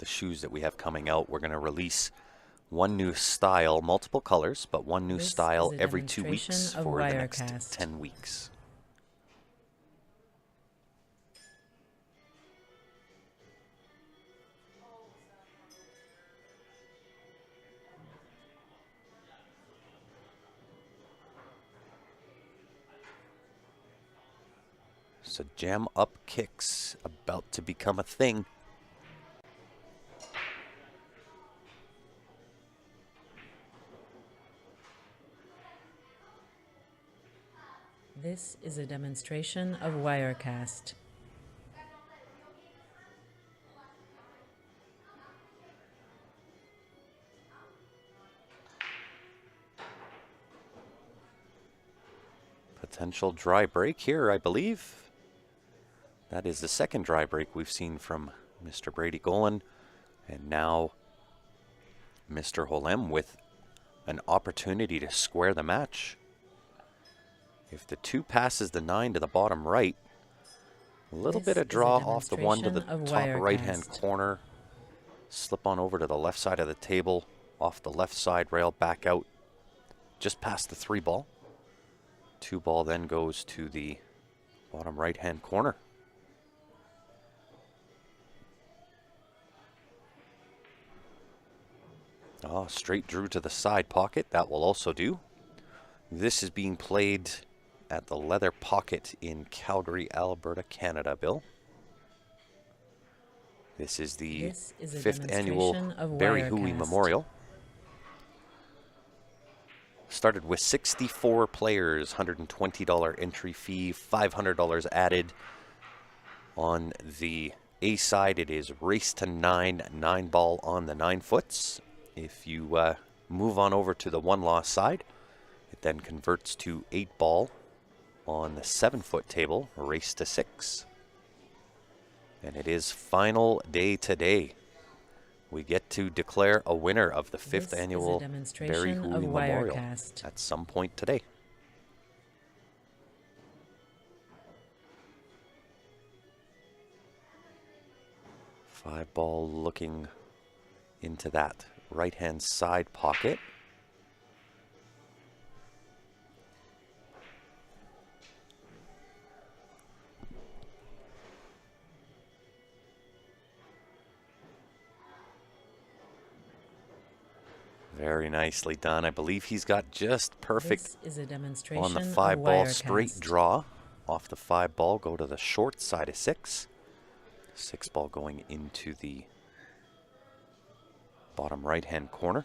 shoes that we have coming out. We're going to release one new style, multiple colors, but one new style every 2 weeks for the next 10 weeks. So Jam Up kicks about to become a thing. This is a demonstration of Wirecast. Potential dry break here, I believe. That is the second dry break we've seen from Mr. Brady Golan. And now Mr. Holem with an opportunity to square the match. If the 2 passes the 9 to the bottom right, a little bit of draw off the 1 to the top right-hand corner. Slip on over to the left side of the table, off the left side rail, back out, just past the 3 ball. 2 ball then goes to the bottom right-hand corner. Oh, straight drew to the side pocket. That will also do. This is being played at the Leather Pocket in Calgary, Alberta, Canada, Bill. This is the This is a 5th annual demonstration of Barry Hooey Wirecast. Memorial. Started with 64 players, $120 entry fee, $500 added. On the A side, it is race to 9 ball on the 9 foots. If you move on over to the 1 loss side, it then converts to 8 ball on the 7 foot table, race to 6. And it is final day today. We get to declare a winner of the 5th This is a annual Barry demonstration Hooey of Memorial Wirecast. at some point today. Five ball looking into that right-hand side pocket. Very nicely done. I believe he's got just perfect This is a demonstration on the of 5 ball straight Wirecast. draw. Off the 5 ball, go to the short side of 6. 6 ball going into the bottom right-hand corner.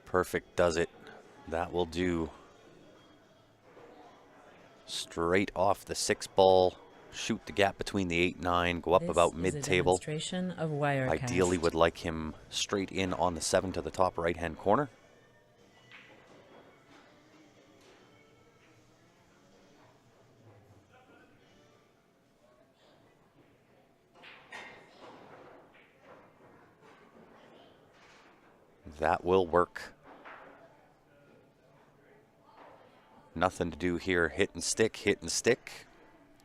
Perfect does it. That will do. Straight off the 6 ball, shoot the gap between the 8-9, go up about This is a mid-table. demonstration of Wirecast. Ideally would like him straight in on the 7 to the top right-hand corner. That will work. Nothing to do here. Hit and stick, hit and stick.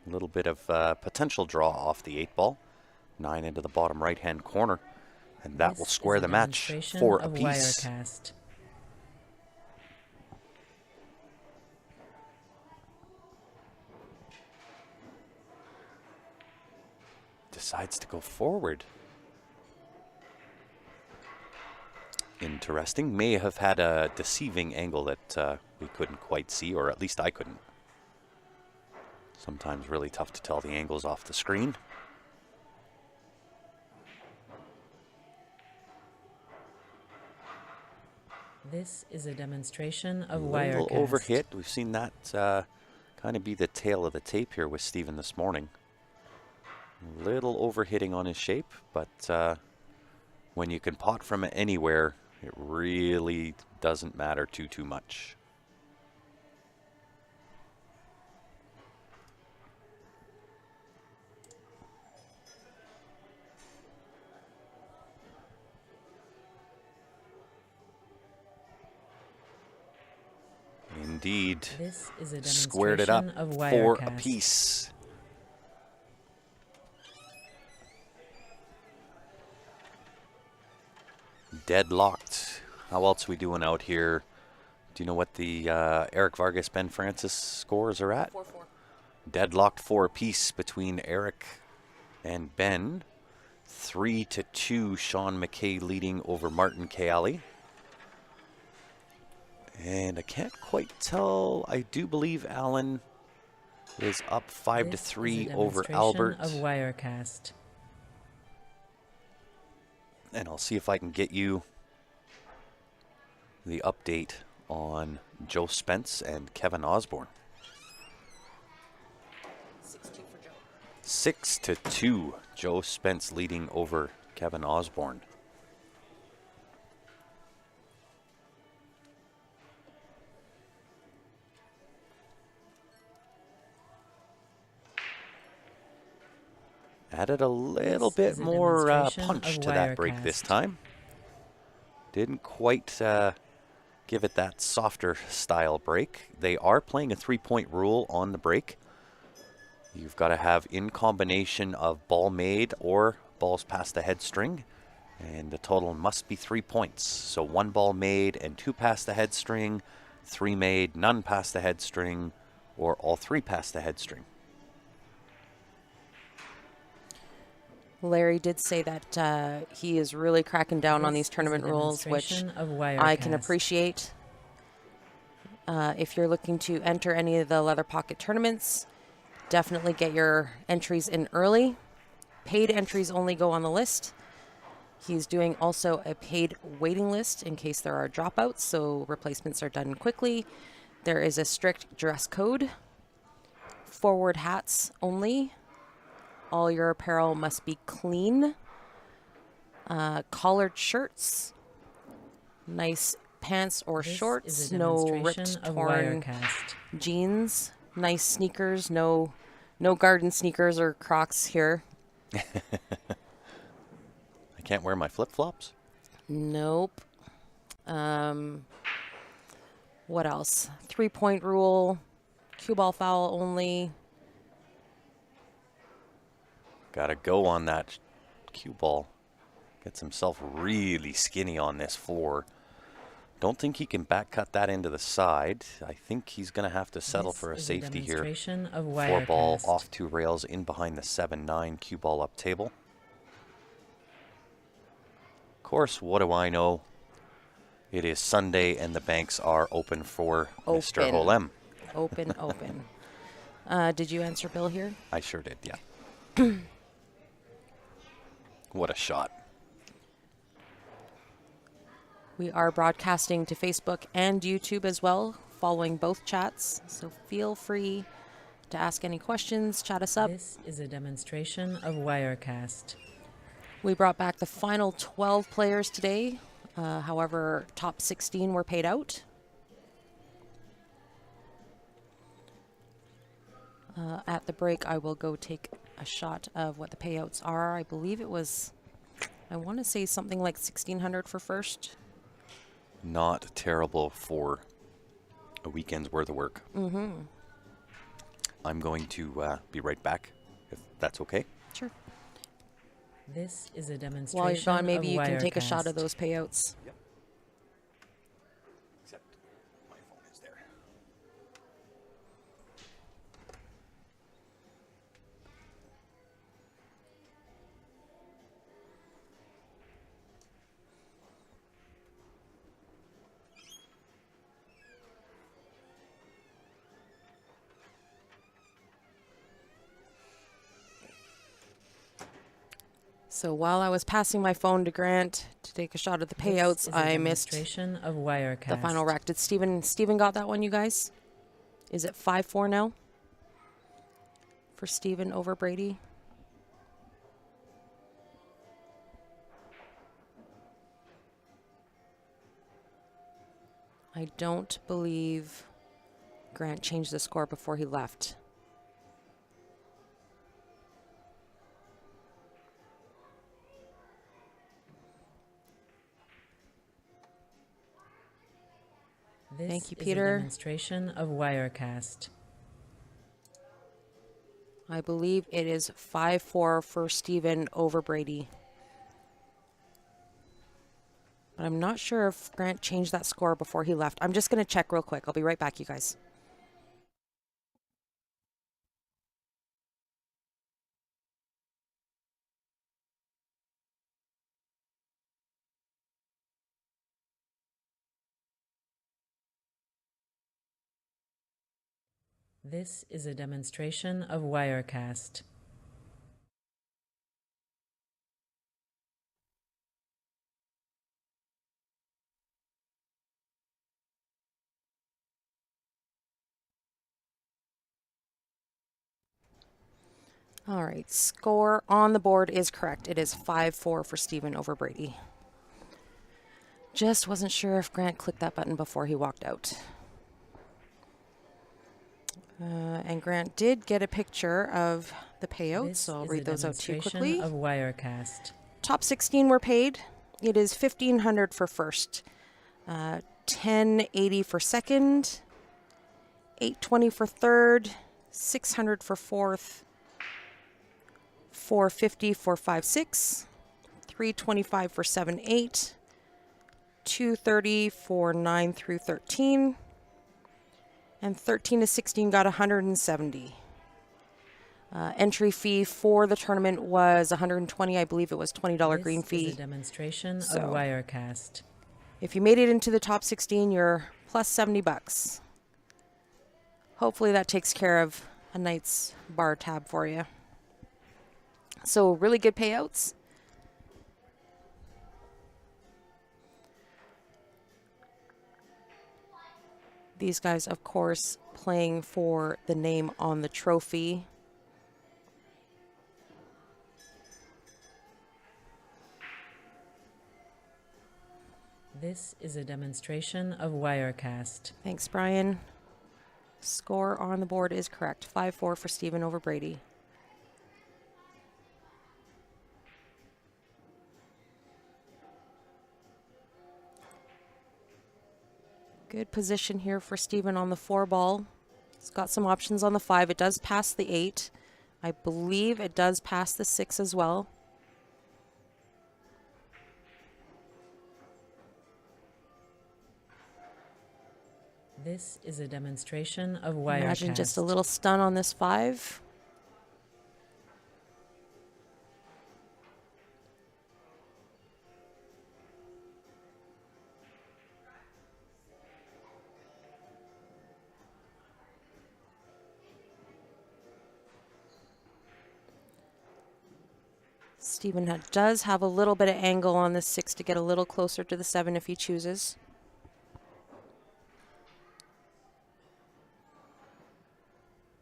A little bit of potential draw off the 8 ball. 9 into the bottom right-hand corner. And that will This square is a the match demonstration for of apiece. Wirecast. Decides to go forward. Interesting. May have had a deceiving angle that we couldn't quite see, or at least I couldn't. Sometimes really tough to tell the angles off the screen. This is a demonstration of Little Wirecast. overhit. We've seen that kind of be the tail of the tape here with Steven this morning. Little overhitting on his shape, but when you can pot from it anywhere, it really doesn't matter too much. Indeed. This is a Squared it up demonstration of for Wirecast. apiece. Deadlocked. How else are we doing out here? Do you know what the Eric Vargas, Ben Francis scores are at? 4-4. Deadlocked for apiece between Eric and Ben. 3-2, Sean McKay leading over Martin Keali. And I can't quite tell. I do believe Allen is up 5-3 over Albert. Of Wirecast. And I'll see if I can get you the update on Joe Spence and Kevin Osborne. 6-2 for Joe. 6-2, Joe Spence leading over Kevin Osborne. Added a little This bit is a more demonstration punch of to that break this Wirecast. time. Didn't quite give it that softer style break. They are playing a 3-point rule on the break. You've got to have in combination of ball made or balls past the head string, and the total must be 3 points. So 1 ball made and 2 past the head string, 3 made, none past the head string, or all 3 past the head string. Larry did say that he is really cracking down on these This is a tournament rules, which demonstration of I can Wirecast. appreciate. If you're looking to enter any of the leather pocket tournaments, definitely get your entries in early. Paid entries only go on the list. He's doing also a paid waiting list in case there are dropouts, so replacements are done quickly. There is a strict dress code. Forward hats only. All your apparel must be clean. Collared shirts. Nice pants or This shorts. is a No demonstration ripped, of torn Wirecast. jeans. Nice sneakers. No garden sneakers or Crocs here. I can't wear my flip-flops. Nope. What else? 3-point rule. Cue ball foul only. Got to go on that cue ball. Gets himself really skinny on this floor. Don't think he can back cut that into the side. I think he's going to have to settle This for a is safety here. demonstration of 4-ball Wirecast. off 2 rails in behind the 7-9 cue ball up table. Of course, what do I know? It is Sunday and the banks are open for Mr. Open. Holem. Open. Did you answer Bill here? I sure did, yeah. What a shot. We are broadcasting to Facebook and YouTube as well, following both chats. So feel free to ask any questions, chat us up. This is a demonstration of Wirecast. We brought back the final 12 players today. However, top 16 were paid out. At the break, I will go take a shot of what the payouts are. I believe it was, I want to say something like $1,600 for first. Not terrible for a weekend's worth of work. Mm-hmm. I'm going to be right back, if that's okay. Sure. This is a demonstration While you're gone, maybe of you can take a shot Wirecast. of those payouts. Yep. Except my phone is there. So while I was passing my phone to Grant to take a shot of the This payouts, is a I missed demonstration of Wirecast. the final rack. Did Steven got that one, you guys? Is it 5-4 now? For Steven over Brady? I don't believe Grant changed the score before he left. This Thank you, is Peter. a demonstration of Wirecast. I believe it is 5-4 for Steven over Brady. But I'm not sure if Grant changed that score before he left. I'm just going to check real quick. I'll be right back, you guys. This is a demonstration of Wirecast. All right, score on the board is correct. It is 5-4 for Steven over Brady. Just wasn't sure if Grant clicked that button before he walked out. And Grant did get a picture of the payouts, This so I'll is read a those out to you demonstration quickly. of Wirecast. Top 16 were paid. It is $1,500 for first, $10.80 for second, $8.20 for third, $600 for fourth, $4.50 for 5-6, $3.25 for 7-8, $2.30 for 9 through 13, and 13 to 16 got $170. Entry fee for the tournament was $120. I believe it was $20 green This is fee. a demonstration So- of Wirecast. If you made it into the top 16, you're plus $70. Hopefully that takes care of a night's bar tab for you. So really good payouts. These guys, of course, playing for the name on the trophy. This is a demonstration of Wirecast. Thanks, Brian. Score on the board is correct. 5-4 for Stephen over Brady. Good position here for Stephen on the 4 ball. He's got some options on the 5. It does pass the 8. I believe it does pass the 6 as well. This is a demonstration of Wirecast. Imagine just a little stun on this 5. Stephen does have a little bit of angle on this 6 to get a little closer to the 7 if he chooses.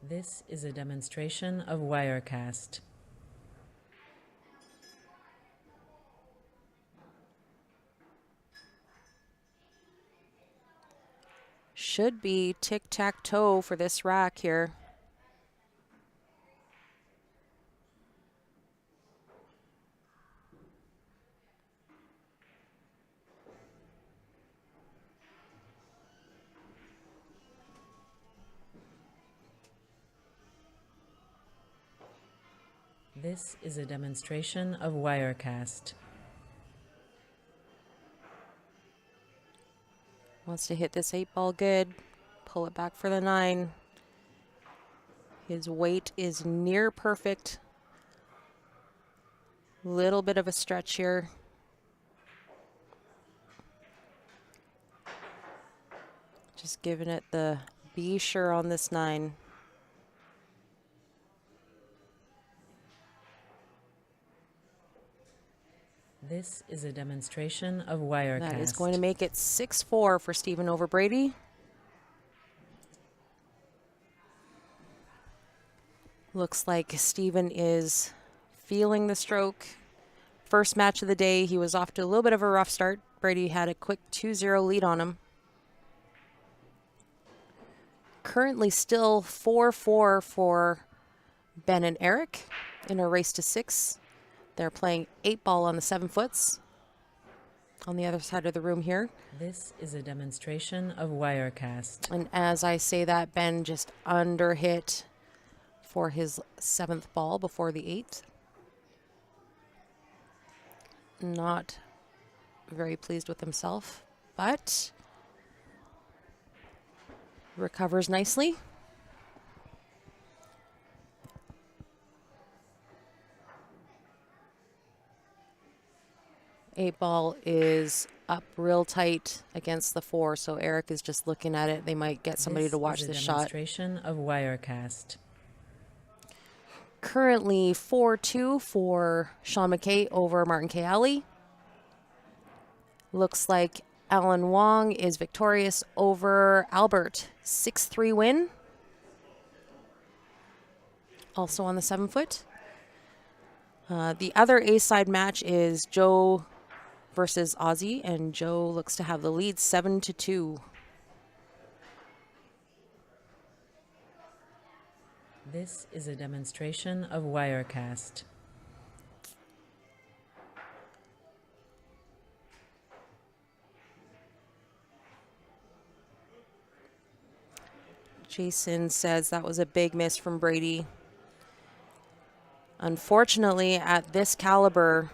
This is a demonstration of Wirecast. Should be tic-tac-toe for this rack here. This is a demonstration of Wirecast. Wants to hit this 8 ball good. Pull it back for the 9. His weight is near perfect. Little bit of a stretch here. Just giving it the be sure on this 9. This is a demonstration of Wirecast. That is going to make it 6-4 for Stephen over Brady. Looks like Stephen is feeling the stroke. First match of the day, he was off to a little bit of a rough start. Brady had a quick 2-0 lead on him. Currently still 4-4 for Ben and Eric in a race to 6. They're playing 8 ball on the 7 foots on the other side of the room here. This is a demonstration of Wirecast. And as I say that, Ben just underhit for his 7th ball before the 8th. Not very pleased with himself, but recovers nicely. Eight ball is up real tight against the 4, so Eric is just looking at it. They might get somebody to watch this shot. Demonstration of Wirecast. Currently 4-2 for Sean McKay over Martin K. Alley. Looks like Alan Wong is victorious over Albert. 6-3 win. Also on the 7 foot. The other A-side match is Joe versus Ozzy, and Joe looks to have the lead 7-2. This is a demonstration of Wirecast. Jason says that was a big miss from Brady. Unfortunately, at this caliber,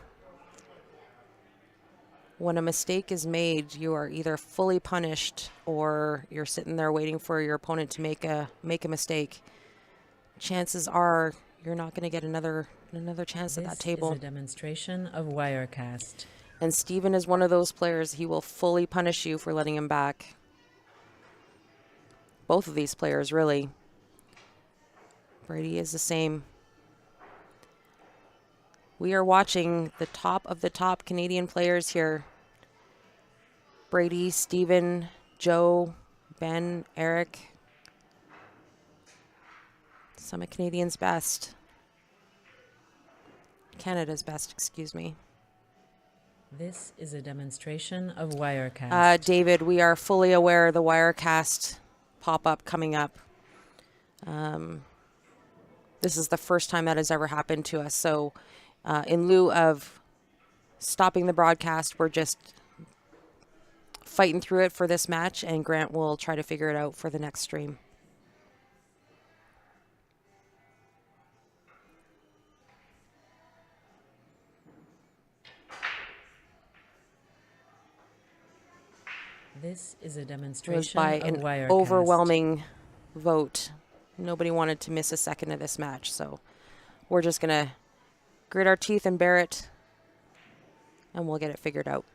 when a mistake is made, you are either fully punished or you're sitting there waiting for your opponent to make a mistake. Chances are you're not going to get another chance at that This table. is a demonstration of Wirecast. And Steven is one of those players. He will fully punish you for letting him back. Both of these players, really. Brady is the same. We are watching the top of the top Canadian players here. Brady, Steven, Joe, Ben, Eric. Some of Canadians' best. Canada's best, excuse me. This is a demonstration of Wirecast. David, we are fully aware of the Wirecast pop-up coming up. This is the first time that has ever happened to us. So in lieu of stopping the broadcast, we're just fighting through it for this match, and Grant will try to figure it out for the next stream. This is a It was demonstration by of an Wirecast. overwhelming vote. Nobody wanted to miss a second of this match, so we're just going to grit our teeth and bear it, and we'll get it figured out.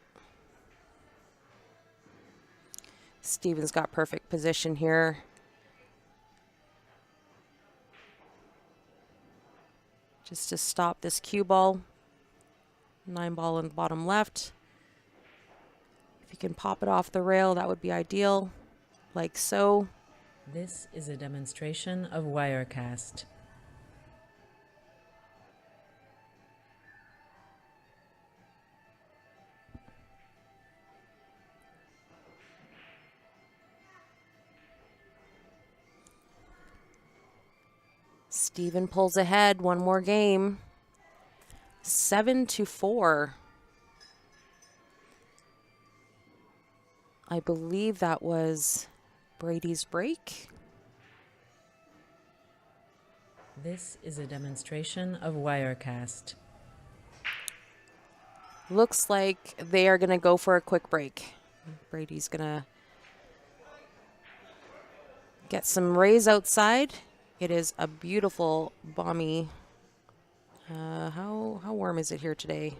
Steven's got perfect position here. Just to stop this cue ball. 9 ball in the bottom left. If you can pop it off the rail, that would be ideal, like so. This is a demonstration of Wirecast. Steven pulls ahead, one more game. 7-4. I believe that was Brady's break. This is a demonstration of Wirecast. Looks like they are going to go for a quick break. Brady's going to get some rays outside. It is a beautiful, balmy. How warm is it here today?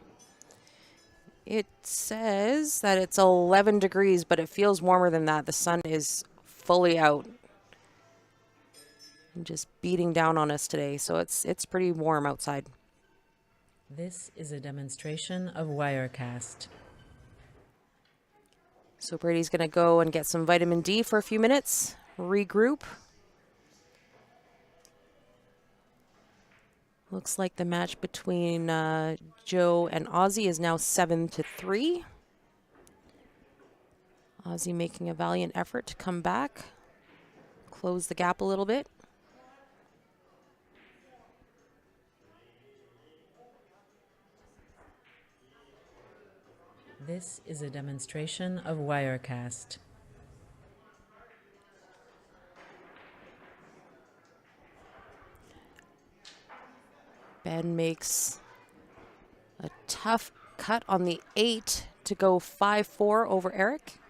It says that it's 11 degrees, but it feels warmer than that. The sun is fully out and just beating down on us today, so it's pretty warm outside. This is a demonstration of Wirecast. So Brady's going to go and get some vitamin D for a few minutes, regroup. Looks like the match between Joe and Ozzy is now 7-3. Ozzy making a valiant effort to come back, close the gap a little bit. This is a demonstration of Wirecast. Ben makes a tough cut on the 8 to go 5-4 over Eric.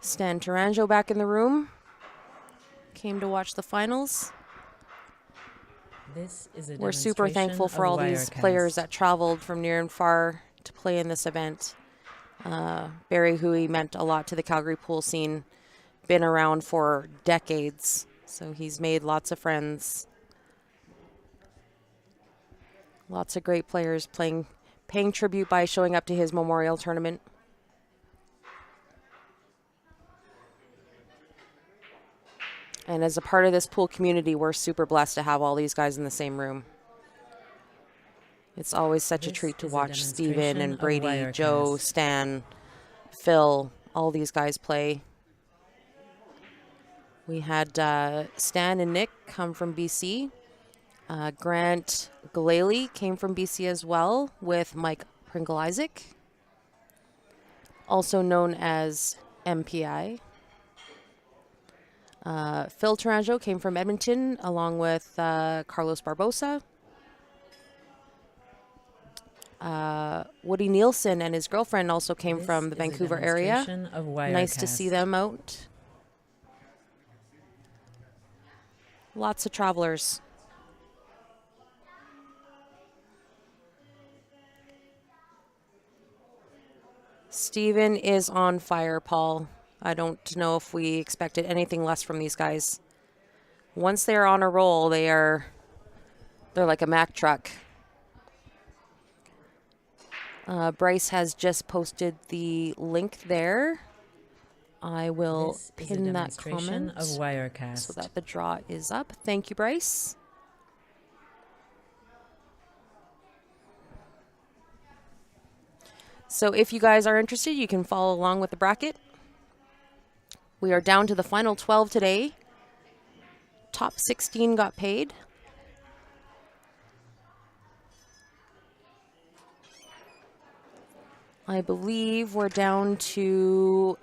Stan Taranjo back in the room. Came to watch the finals. This is a We're super demonstration thankful for of all these Wirecast. players that traveled from near and far to play in this event. Barry Hooey meant a lot to the Calgary pool scene. Been around for decades, so he's made lots of friends. Lots of great players paying tribute by showing up to his memorial tournament. And as a part of this pool community, we're super blessed to have all these guys in the same room. It's always such a This treat to is a watch Steven demonstration and of Brady, Wirecast. Joe, Stan, Phil, all these guys play. We had Stan and Nick come from BC. Grant Galali came from BC as well with Mike Pringle Isaac, also known as MPI. Phil Taranjo came from Edmonton along with Carlos Barbosa. Woody Nielsen and his girlfriend also came from the This is a Vancouver area. demonstration of Nice to see Wirecast. them out. Lots of travelers. Steven is on fire, Paul. I don't know if we expected anything less from these guys. Once they're on a roll, they're like a Mack truck. Bryce has just posted the link there. I will This is a pin that demonstration comment of Wirecast. so that the draw is up. Thank you, Bryce. So if you guys are interested, you can follow along with the bracket. We are down to the final 12 today. Top 16 got paid. I believe we're down to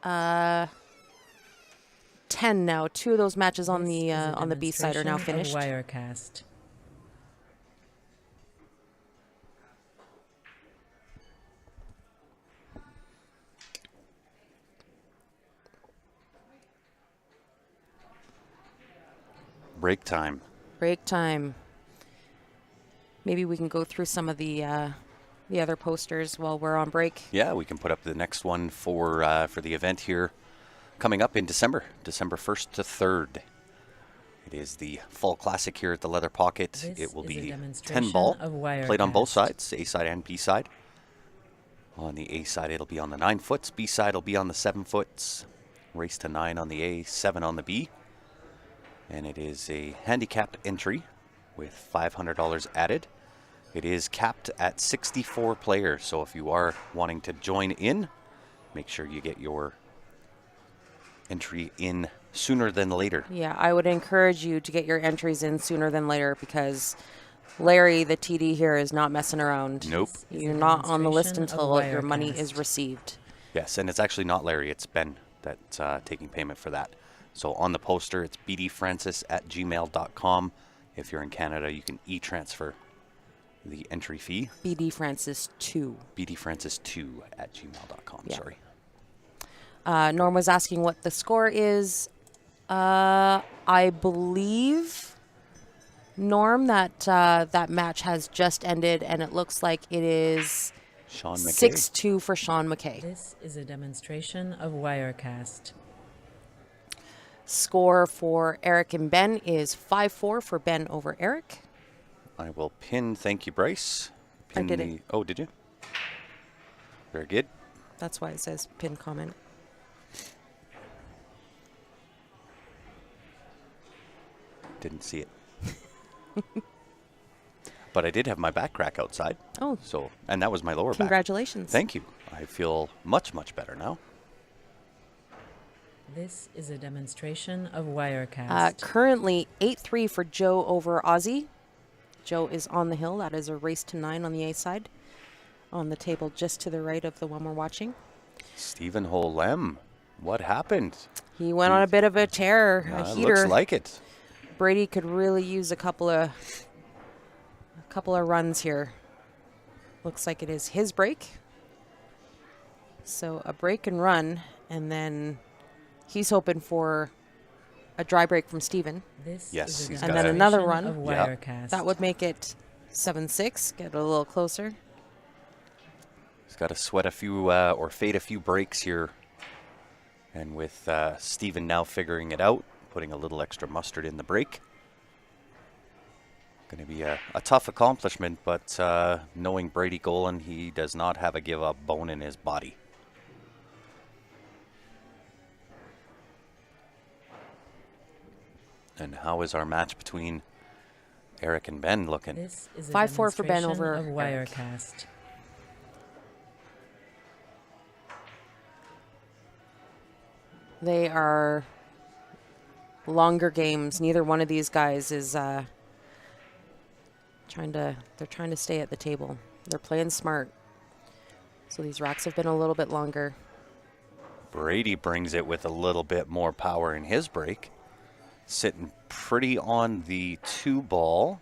10 now. 2 of those matches on This is a the B side are now demonstration of finished. Wirecast. Break time. Break time. Maybe we can go through some of the other posters while we're on break. Yeah, we can put up the next one for the event here coming up in December 1st to 3rd. It is the Fall Classic here at the Leather Pocket. This It will is a be demonstration 10 ball, of played on both Wirecast. sides, A side and B side. On the A side, it'll be on the 9 foots. B side will be on the 7 foots. Race to 9 on the A, 7 on the B. And it is a handicapped entry with $500 added. It is capped at 64 players, so if you are wanting to join in, make sure you get your entry in sooner than later. Yeah, I would encourage you to get your entries in sooner than later because Larry, the TD here, is not messing around. Nope. This is You're a not on the list demonstration of until your money Wirecast. is received. Yes, and it's actually not Larry, it's Ben that's taking payment for that. So on the poster, it's bdfrancis@gmail.com. If you're in Canada, you can e-transfer the entry fee. BD Francis 2. bdfrancis2@gmail.com, Yeah. sorry. Norm was asking what the score is. I believe, Norm, that that match has just ended, and it looks like it is Sean McKay. 6-2 for Sean McKay. This is a demonstration of Wirecast. Score for Eric and Ben is 5-4 for Ben over Eric. I will pin, thank you, Bryce. I Pin did the, it. Oh, did you? Very good. That's why it says pin comment. Didn't see it. But I did have my back crack outside. Oh, So, and that was my lower back. congratulations. Thank you. I feel much, much better now. This is a demonstration of Wirecast. Currently 8-3 for Joe over Ozzy. Joe is on the hill. That is a race to 9 on the A side. On the table just to the right of the one we're watching. Stephen Holem, what happened? He went on a bit of a tear, a heater. Looks like it. Brady could really use a couple of runs here. Looks like it is his break. So a break and run, and then he's hoping for a dry break from Steven. This Yes, is a he's And got then it. another demonstration run. of Yep. Wirecast. That would make it 7-6. Get a little closer. He's got to sweat a few or fade a few breaks here. And with Stephen now figuring it out, putting a little extra mustard in the break. Going to be a tough accomplishment, but knowing Brady Golan, he does not have a give-up bone in his body. And how is our match between Eric and Ben looking? This is a 5-4 for Ben demonstration over of Eric. Wirecast. They are longer games. Neither one of these guys is trying to stay at the table. They're playing smart. So these racks have been a little bit longer. Brady brings it with a little bit more power in his break. Sitting pretty on the 2 ball.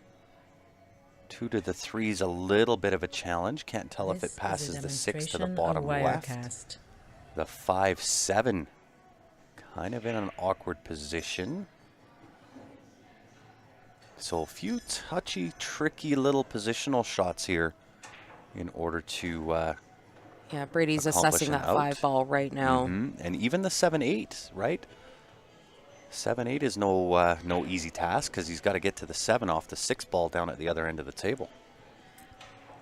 2 to the 3 is a little bit of a challenge. Can't tell if This it passes is a the 6 to the demonstration bottom of left. Wirecast. The 5-7 kind of in an awkward position. So a few touchy, tricky little positional shots here in order to Yeah, Brady's accomplish assessing an that out. 5-ball right now. And even the 7-8, right? 7-8 is no easy task because he's got to get to the 7 off the 6 ball down at the other end of the table.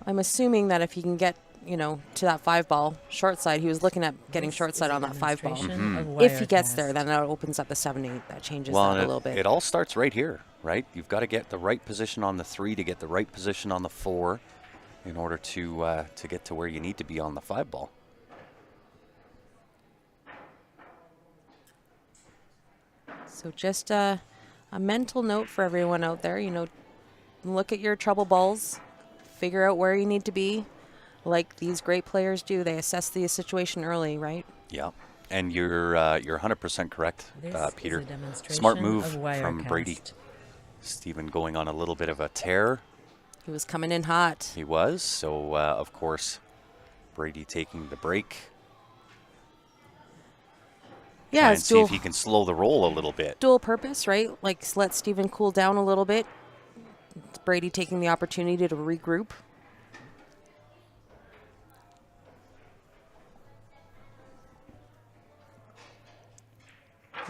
I'm assuming that if he can get, to that 5-ball short side, he was looking at getting This short is side a on that 5-ball. demonstration of If he gets Wirecast. there, then that opens up the 7-8. That changes Well, that a and little bit. it all starts right here, right? You've got to get the right position on the 3 to get the right position on the 4 in order to get to where you need to be on the 5 ball. So just a mental note for everyone out there, look at your trouble balls, figure out where you need to be. Like these great players do, they assess the situation early, right? Yeah, and you're 100% correct, This is Peter. a demonstration Smart move of from Brady. Wirecast. Stephen going on a little bit of a tear. He was coming in hot. He was, so of course, Brady taking the break. Yeah, Try it's and see if he can slow the roll a little bit. dual purpose, right? Like let Steven cool down a little bit. It's Brady taking the opportunity to regroup.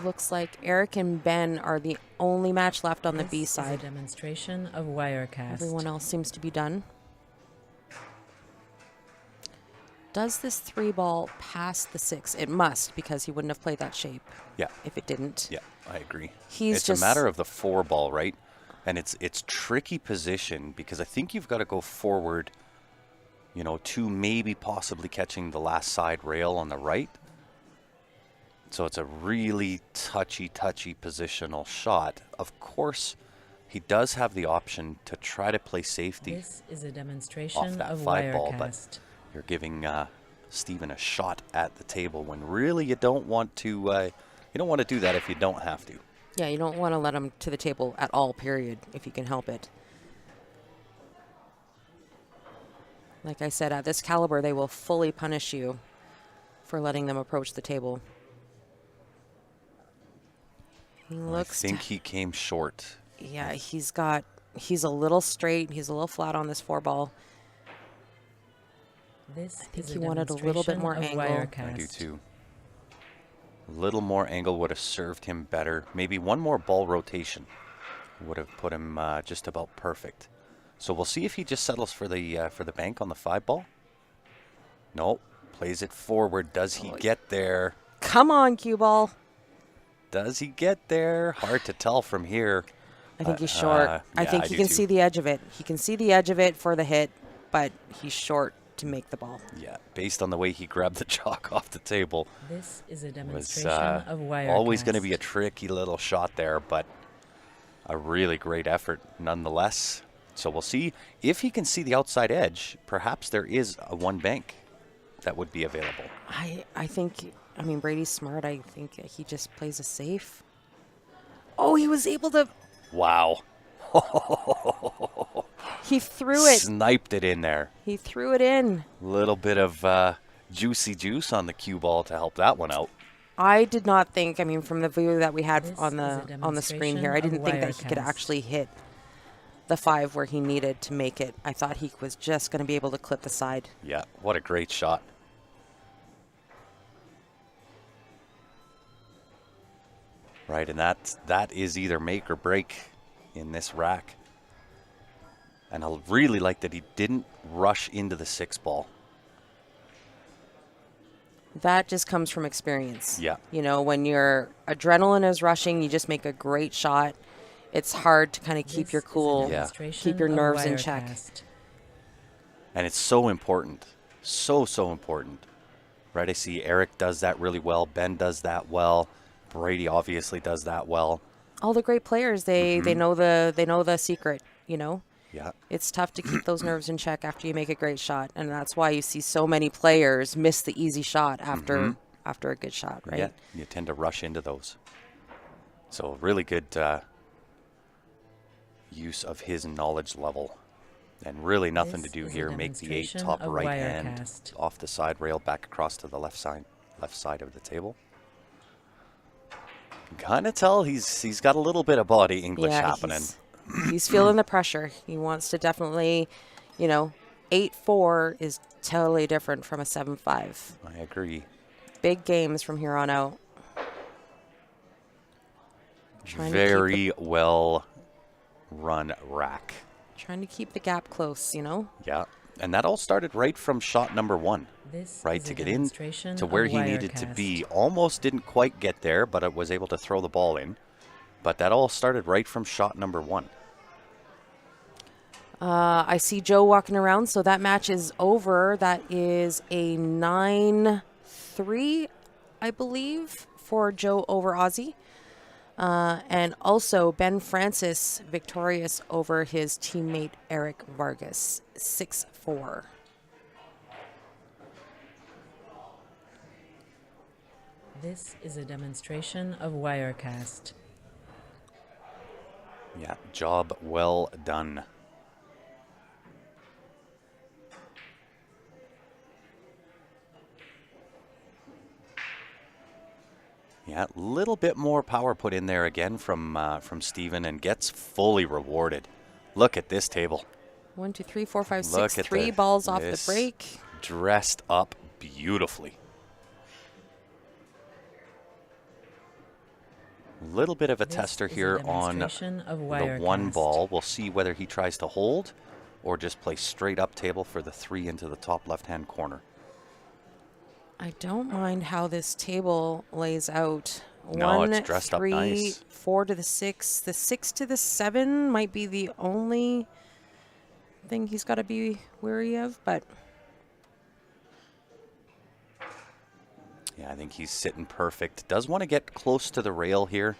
Looks like Eric and Ben are the only match left on the B This is a side. demonstration of Wirecast. Everyone else seems to be done. Does this 3-ball pass the 6? It must, because he wouldn't have played that shape Yeah, if it didn't. yeah, I agree. He's it's just a matter of the 4 ball, right? And it's tricky position because I think you've got to go forward, to maybe possibly catching the last side rail on the right. So it's a really touchy positional shot. Of course, he does have the option to try to play safety This is a off demonstration that of 5 ball, but Wirecast. you're giving Stephen a shot at the table when really you don't want to. You don't want to do that if you don't have to. Yeah, you don't want to let him to the table at all, period, if you can help it. Like I said, at this caliber, they will fully punish you for letting them approach the table. He looks I think he came short. yeah, he's a little straight, he's a little flat on this 4-ball. This think is he wanted a little bit demonstration more of angle. Wirecast. I do too. A little more angle would have served him better. Maybe one more ball rotation would have put him just about perfect. So we'll see if he just settles for the bank on the 5 ball. Nope. Plays it forward. Does he get there? Come on, cue ball. Does he get there? Hard to tell from here. I think he's short. I yeah, think I he do can too. see the edge of it. He can see the edge of it for the hit, but he's short to make the ball. Yeah, based on the way he grabbed the chalk off the table, This is a was demonstration of Wirecast. always going to be a tricky little shot there, but a really great effort nonetheless. So we'll see if he can see the outside edge. Perhaps there is a 1 bank that would be available. I think, Brady's smart. I think he just plays a safe. Oh, he was able to. Wow. He threw it. Sniped it in there. He threw it in. Little bit of juicy juice on the cue ball to help that one out. I did not think. From the view that we had This on is a the screen here, I demonstration didn't of think that he could Wirecast. actually hit the 5 where he needed to make it. I thought he was just going to be able to clip the side. Yeah, what a great shot. Right, and that is either make or break in this rack. And I really like that he didn't rush into the 6 ball. That just comes from experience. Yeah. When your adrenaline is rushing, you just make a great shot. It's hard to kind of keep This your is a cool, demonstration keep your of nerves in check. Wirecast. And it's so important. So important. Right, I see Eric does that really well. Ben does that well. Brady obviously does that well. All the great players, they know the secret, Yeah. It's tough to keep those nerves in check after you make a great shot, and that's why you see so many players miss the easy shot after a good shot, right? Yeah, you tend to rush into those. So really good use of his knowledge level And really nothing to This do is a here. Make the 8 demonstration top of right hand Wirecast. off the side rail back across to the left side of the table. Kind of tell he's got a little bit of body English happening. He's feeling the pressure. He wants to definitely, 8-4 is totally different from a 7-5. I agree. Big games from here on out. Very well run rack. Trying to keep the gap close, Yeah. And that all started right from shot number 1. This Right, is to a get in demonstration to where of he needed to Wirecast. be. Almost didn't quite get there, but it was able to throw the ball in. But that all started right from shot number 1. I see Joe walking around, so that match is over. That is a 9-3, I believe, for Joe over Ozzy. And also Ben Francis victorious over his teammate Eric Vargas, 6-4. This is a demonstration of Wirecast. Yeah, job well done. Yeah, a little bit more power put in there again from Steven and gets fully rewarded. Look at this table. 1, 2, 3, 4, 5, Look 6, at 3 balls off the break. Dressed up beautifully. A little bit of a This tester is a here on demonstration of the Wirecast. 1 ball. We'll see whether he tries to hold or just play straight up table for the 3 into the top left-hand corner. I don't mind how this table lays out. No, 1, it's dressed 3, up nice. 4 to the 6. The 6 to the 7 might be the only thing he's got to be wary of, but Yeah, I think he's sitting perfect. Does want to get close to the rail here.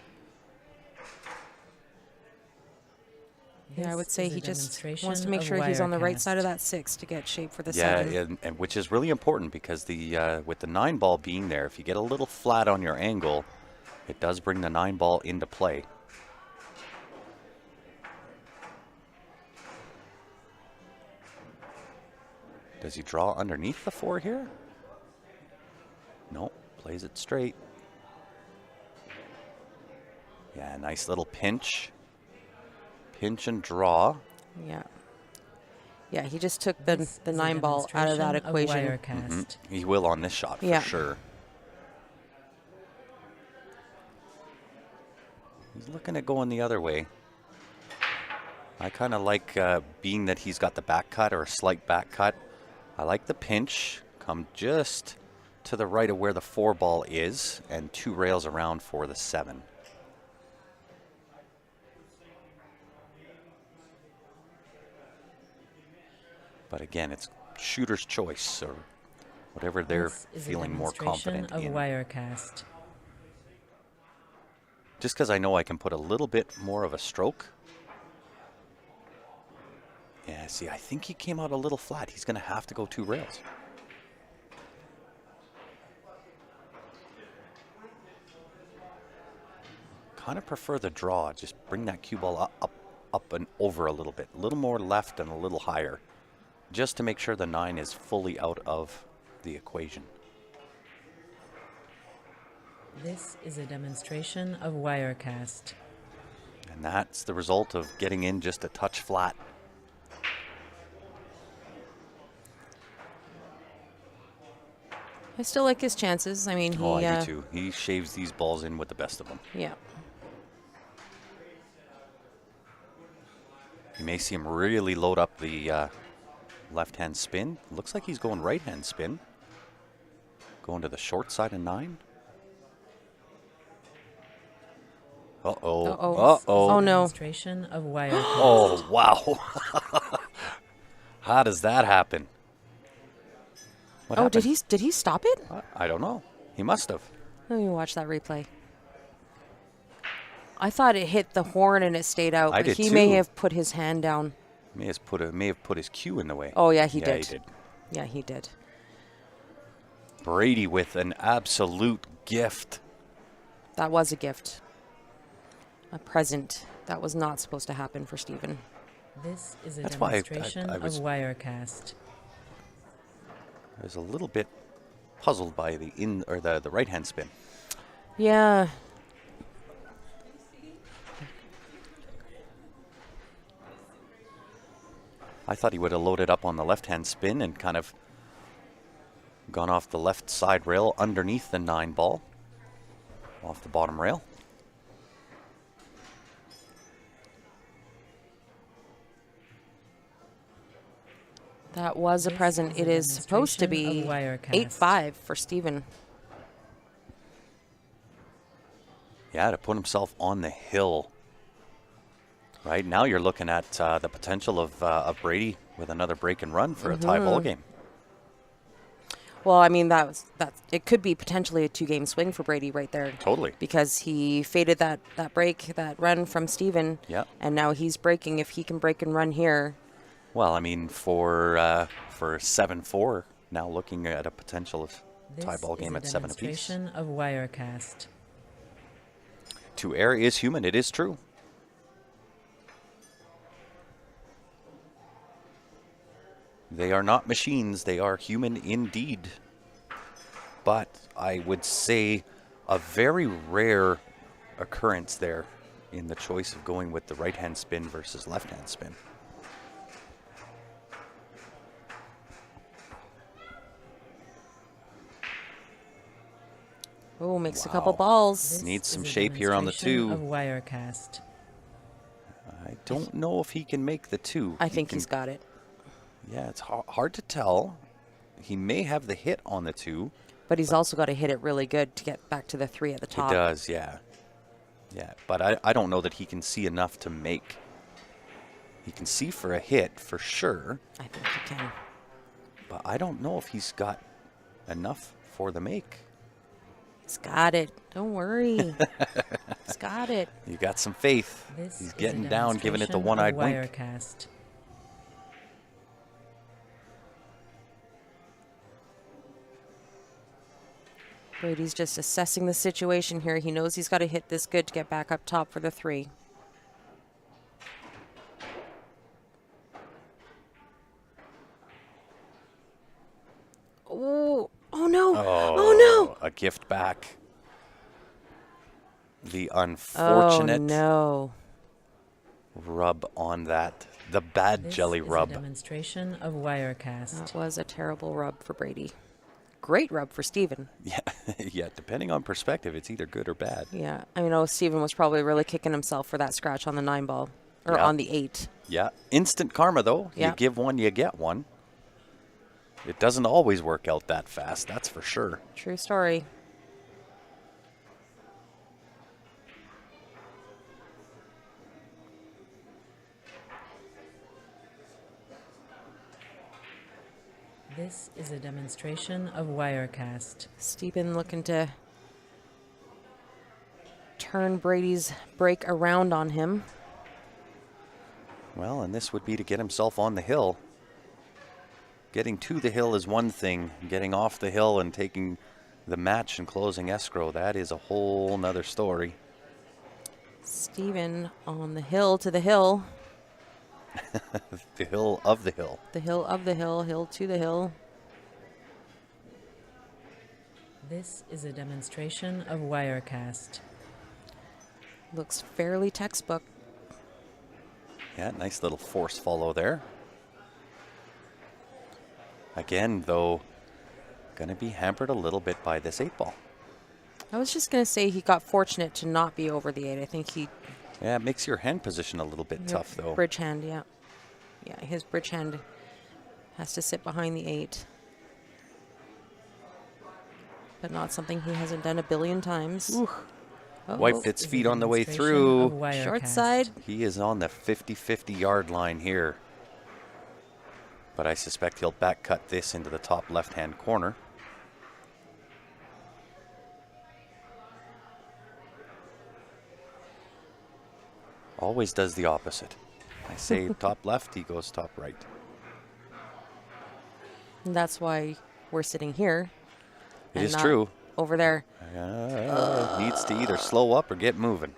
yeah, I would This say is a he just demonstration wants to make of sure he's on the right Wirecast. side of that 6 to get shape for the Yeah, 7. and which is really important because the with the 9 ball being there, if you get a little flat on your angle, it does bring the 9 ball into play. Does he draw underneath the 4 here? Nope, plays it straight. Yeah, nice little pinch. Pinch and draw. Yeah. Yeah, he just took the This the is a 9 ball out of that demonstration of equation. Wirecast. He will on this shot for Yeah. sure. He's looking at going the other way. I kind of like being that he's got the back cut or a slight back cut. I like the pinch. Come just to the right of where the 4 ball is and 2 rails around for the 7. But again, it's shooter's choice or whatever they're This is a feeling more demonstration confident of in. Wirecast. Just because I know I can put a little bit more of a stroke. Yeah, see, I think he came out a little flat. He's going to have to go 2 rails. Kind of prefer the draw. Just bring that cue ball up and over a little bit. A little more left and a little higher. Just to make sure the 9 is fully out of the equation. This is a demonstration of Wirecast. And that's the result of getting in just a touch flat. I still like his chances. I mean, Oh, I do too. He shaves these balls in with the best of them. Yeah. You may see him really load up the left-hand spin. Looks like he's going right-hand spin. Going to the short side of 9. Uh-oh. Uh-oh. Uh-oh. Oh, no. Demonstration of Wirecast. Oh, wow. How does that happen? What Oh, happened? did he stop it? I don't know. He must have. Let me watch that replay. I thought it hit the horn and it stayed out, I but did he may too. have put his hand down. May have put his cue in the way. Oh, yeah, he yeah, did. He did. Yeah, he did. Brady with an absolute gift. That was a gift. A present. That was not supposed to happen for Steven. This is a That's why demonstration I of was Wirecast. a little bit puzzled by the right hand spin. Yeah. I thought he would have loaded up on the left hand spin and kind of gone off the left side rail underneath the 9 ball, off the bottom rail. That was a This present. is a It is supposed to demonstration be of Wirecast. 8-5 for Steven. Yeah, to put himself on the hill. Right now you're looking at the potential of Brady with another break and run for a tie ball game. Well, I mean, it could be potentially a 2-game swing for Brady right there. Totally. Because he faded that break, that run from Steven. Yeah. And now he's breaking. If he can break and run here. Well, I mean, for 7-4, now looking at a potential of tie ball game at 7 apiece. This is a demonstration of Wirecast. To err is human, it is true. They are not machines, they are human indeed. But I would say a very rare occurrence there in the choice of going with the right-hand spin versus left-hand spin. Oh, makes a Wow. couple balls. This Needs some is a shape here on the demonstration 2. Of Wirecast. I don't know if he can make the 2. I think he's got it. Yeah, it's hard to tell. He may have the hit on the 2. But he's also got to hit it really good to get back to the 3 at the top. He does, yeah. Yeah, but I don't know that he can see enough to make. He can see for a hit, for sure. I think he can. But I don't know if he's got enough for the make. He's got it. Don't worry. He's got it. You got some faith. This He's is a getting down, giving it the demonstration one-eyed of wink. Wirecast. Brady's just assessing the situation here. He knows he's got to hit this good to get back up top for the 3. Oh, oh no. Oh no. A gift back. The unfortunate Oh no. rub on that. The bad This jelly is rub. a demonstration of Wirecast. That was a terrible rub for Brady. Great rub for Steven. Yeah, yeah. Depending on perspective, it's either good or bad. Yeah. I mean, Steven was probably really kicking himself for that scratch on the 9 ball. Or Yeah. on the 8. Yeah. Instant karma, though. Yeah. You give one, you get one. It doesn't always work out that fast, that's for sure. True story. This is a demonstration of Wirecast. Steven looking to turn Brady's break around on him. Well, and this would be to get himself on the hill. Getting to the hill is one thing. Getting off the hill and taking the match and closing escrow, that is a whole nother story. Steven on the hill to the hill. The hill of the hill. The hill of the hill, hill to the hill. This is a demonstration of Wirecast. Looks fairly textbook. Yeah, nice little force follow there. Again, though, going to be hampered a little bit by this 8 ball. I was just going to say he got fortunate to not be over the 8. I think he... Yeah, it makes your hand position a little bit tough, though. Bridge hand, yeah. Yeah, his bridge hand has to sit behind the 8. But not something he hasn't done a billion times. Uh-oh. Wiped its Is a feet on the way demonstration through. of Wirecast. Short side. He is on the 50-50 yard line here. But I suspect he'll back cut this into the top left-hand corner. Always does the opposite. I say top left, he goes top right. And that's why we're sitting here. It and is not true. Over there. Needs to either slow up or get moving.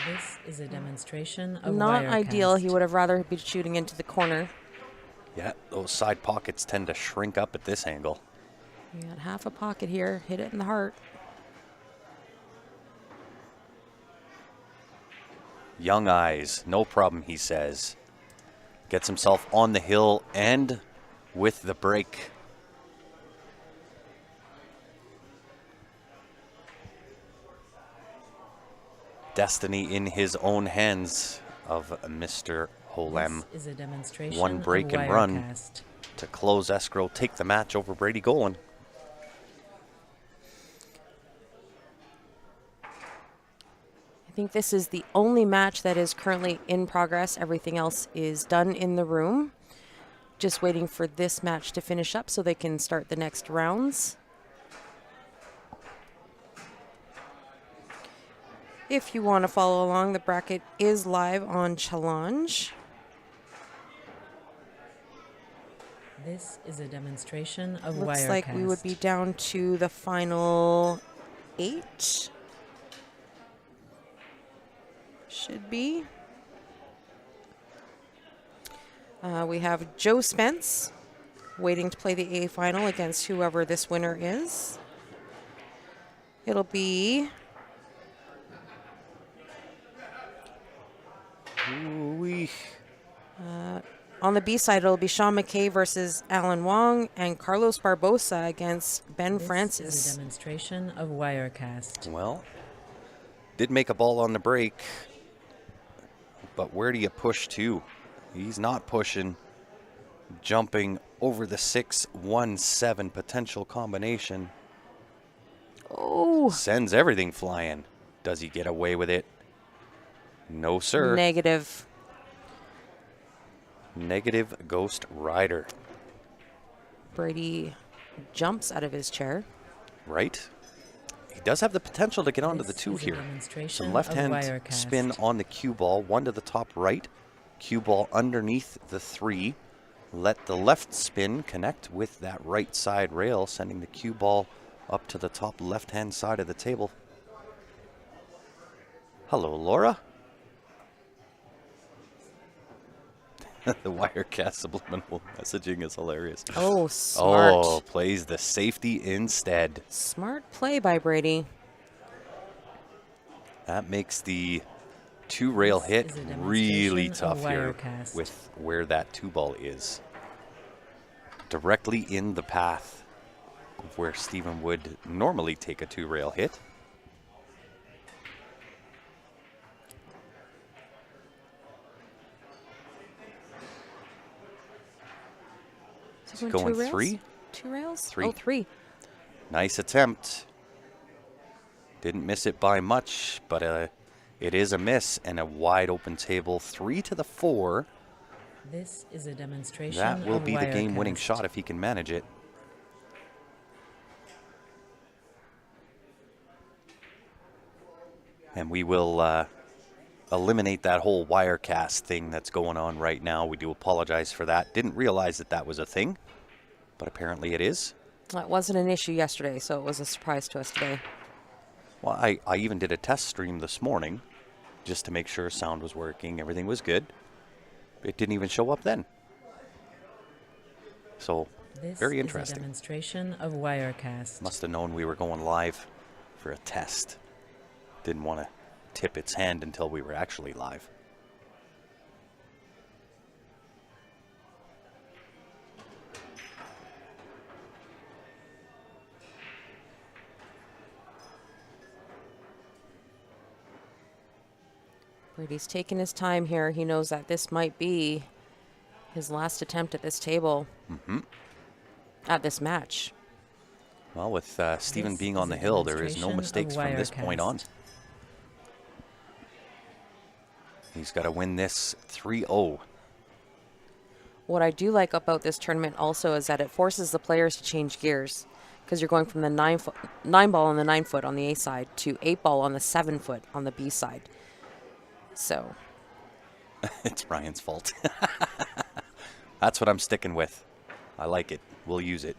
This is a demonstration of Not ideal. He Wirecast. would have rather be shooting into the corner. Yeah, those side pockets tend to shrink up at this angle. We got half a pocket here. Hit it in the heart. Young eyes, no problem, he says. Gets himself on the hill and with the break. Destiny in his own hands of Mr. Holem. This is a demonstration One break of and run Wirecast. to close escrow, take the match over Brady Golan. I think this is the only match that is currently in progress. Everything else is done in the room. Just waiting for this match to finish up so they can start the next rounds. If you want to follow along, the bracket is live on Challenge. This is a demonstration of Looks Wirecast. like we would be down to the final 8. Should be. We have Joe Spence waiting to play the A final against whoever this winner is. It'll be Hooey. on the B side. It'll be Sean McKay versus Alan Wong and Carlos Barbosa against Ben This Francis. is a demonstration of Wirecast. Well, did make a ball on the break, but where do you push to? He's not pushing. Jumping over the 6-1-7 potential combination. Oh, Sends everything flying. Does he get away with it? No, sir. negative. Negative Ghost Rider. Brady jumps out of his chair. Right? He does have the potential to get onto the This 2 is a here. demonstration Some of left-hand Wirecast. spin on the cue ball. 1 to the top right. Cue ball underneath the 3. Let the left spin connect with that right side rail, sending the cue ball up to the top left-hand side of the table. Hello, Laura. The Wirecast subliminal messaging is hilarious. Oh, smart. Oh, plays the safety instead. Smart play by Brady. That makes the 2 rail This hit is a really demonstration of tough here Wirecast. with where that 2 ball is. Directly in the path of where Stephen would normally take a 2 rail hit. Is he Going 2 rails? 3. 2 rails? 3. Oh, 3. Nice attempt. Didn't miss it by much, but it is a miss and a wide open table. 3 to the 4. This is a demonstration That will of be the game-winning Wirecast. shot if he can manage it. And we will eliminate that whole Wirecast thing that's going on right now. We do apologize for that. Didn't realize that that was a thing, but apparently it is. That wasn't an issue yesterday, so it was a surprise to us today. Well, I even did a test stream this morning just to make sure sound was working, everything was good. It didn't even show up then. So, This very is a interesting. demonstration of Wirecast. Must have known we were going live for a test. Didn't want to tip its hand until we were actually live. Brady's taking his time here. He knows that this might be his last attempt at this table. At this match. Well, with Stephen This being is on the a hill, there is no demonstration mistakes of from this point on. Wirecast. He's got to win this 3-0. What I do like about this tournament also is that it forces the players to change gears, because you're going from the 9 ball on the 9 foot on the A side to 8 ball on the 7 foot on the B side. So It's Ryan's fault. That's what I'm sticking with. I like it. We'll use it.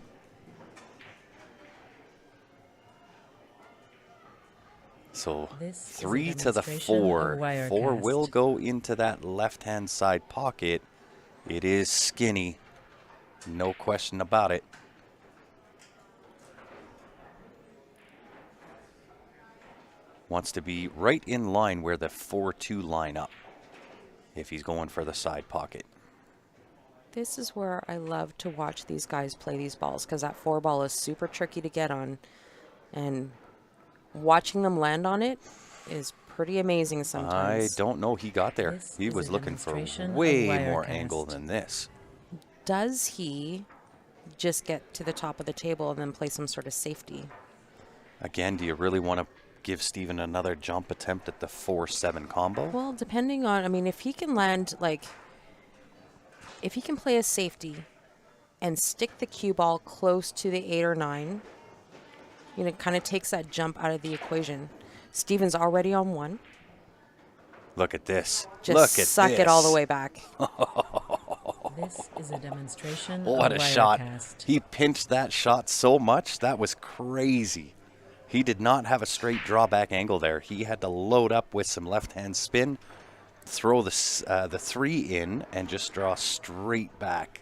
So This is a 3 to the demonstration of 4. 4 Wirecast. will go into that left-hand side pocket. It is skinny. No question about it. Wants to be right in line where the 4-2 line up if he's going for the side pocket. This is where I love to watch these guys play these balls because that 4 ball is super tricky to get on. And watching them land on it is pretty amazing I sometimes. don't know he got there. This He is was a looking for demonstration of way more Wirecast. angle than this. Does he just get to the top of the table and then play some sort of safety? Again, do you really want to give Steven another jump attempt at the 4-7 combo? Well, depending on, I mean, if he can land, like, if he can play a safety and stick the cue ball close to the 8 or 9, you know, it kind of takes that jump out of the equation. Steven's already on 1. Look at this. Just Look at suck this. it all the way back. This is a demonstration What of a shot. Wirecast. He pinched that shot so much. That was crazy. He did not have a straight drawback angle there. He had to load up with some left-hand spin, throw the 3 in, and just draw straight back.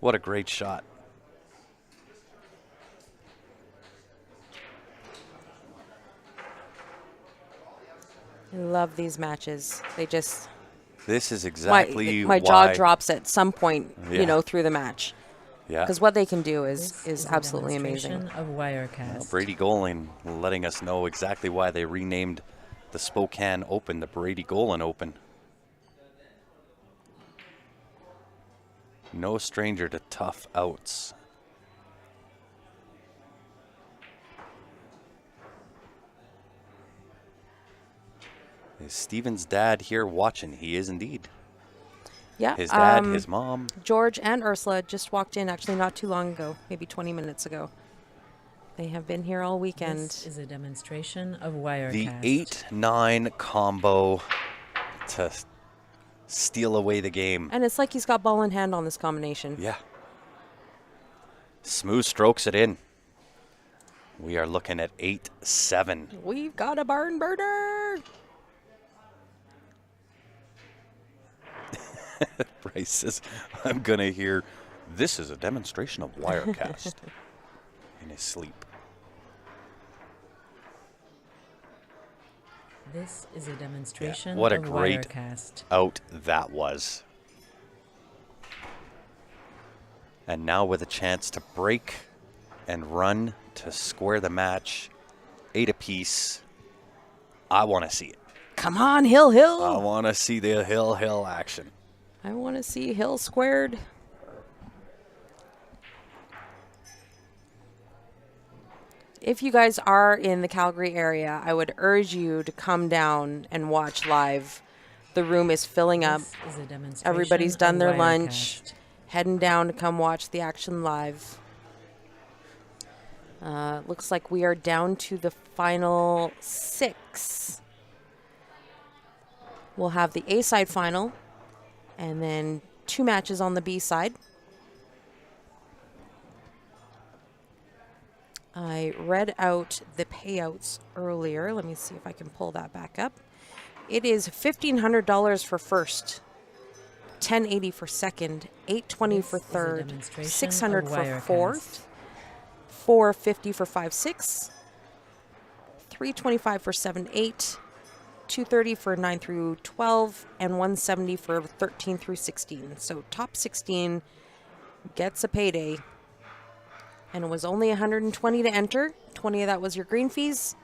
What a great shot. I love these matches. They just, This is exactly my why. jaw drops at some point, Yeah. you know, through the match. Yeah. Because what they can do This is a absolutely amazing. demonstration of Wirecast. Brady Golan letting us know exactly why they renamed the Spokane Open the Brady Golan Open. No stranger to tough outs. Is Steven's dad here watching? He is indeed. Yeah. His dad, his mom. George and Ursula just walked in actually not too long ago, maybe 20 minutes ago. They have been here all weekend. This is a demonstration of The Wirecast. 8-9 combo to steal away the game. And it's like he's got ball in hand on this combination. Yeah. Smooth strokes it in. We are looking at 8-7. We've got a barn burner. Bryce says, I'm going to hear, this is a demonstration of Wirecast in his sleep. This is a demonstration what a of great Wirecast. out that was. And now with a chance to break and run to square the match, 8 apiece. I want to see it. Come on, Hill. I want to see the Hill action. I want to see Hill squared. If you guys are in the Calgary area, I would urge you to come down and watch live. The room is filling up. This is a demonstration Everybody's of done their lunch, Wirecast. heading down to come watch the action live. Looks like we are down to the final 6. We'll have the A side final and then 2 matches on the B side. I read out the payouts earlier. Let me see if I can pull that back up. It is $1,500 for first, $1,080 for second, $820 for This is a third, demonstration $600 of for Wirecast. fourth, $450 for 5-6, $325 for 7-8, $230 for 9 through 12, and $170 for 13 through 16. So top 16 gets a payday. And it was only $120 to enter. 20 of that was your green fees.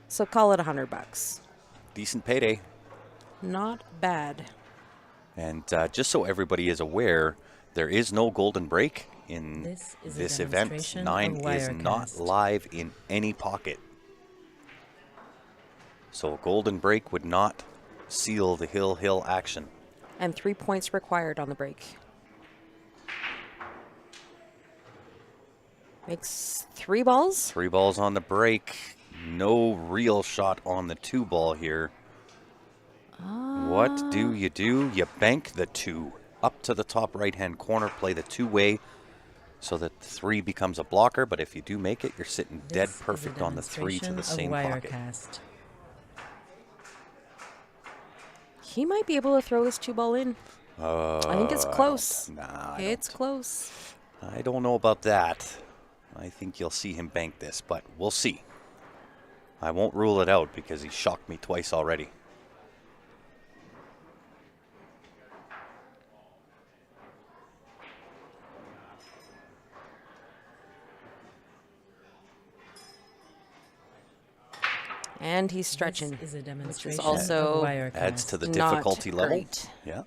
So call it $100. Decent payday. Not bad. And just so everybody is aware, there is no golden break in This is a this event. demonstration 9 of is not Wirecast. live in any pocket. So a golden break would not seal the Hill action. And 3 points required on the break. Makes 3 balls. 3 balls on the break. No real shot on the 2 ball here. What do? You bank the 2 up to the top right-hand corner, play the 2-way, so that 3 becomes a blocker, but if you do make it, you're sitting dead This is a perfect on the 3 to the demonstration same of pocket. Wirecast. He might be able to throw this 2-ball in. I think it's close. It's close. I don't know about that. I think you'll see him bank this, but we'll see. I won't rule it out because he shocked me twice already. And he's stretching. This is a demonstration also of Wirecast. Adds to the Not difficulty level. great. Yeah.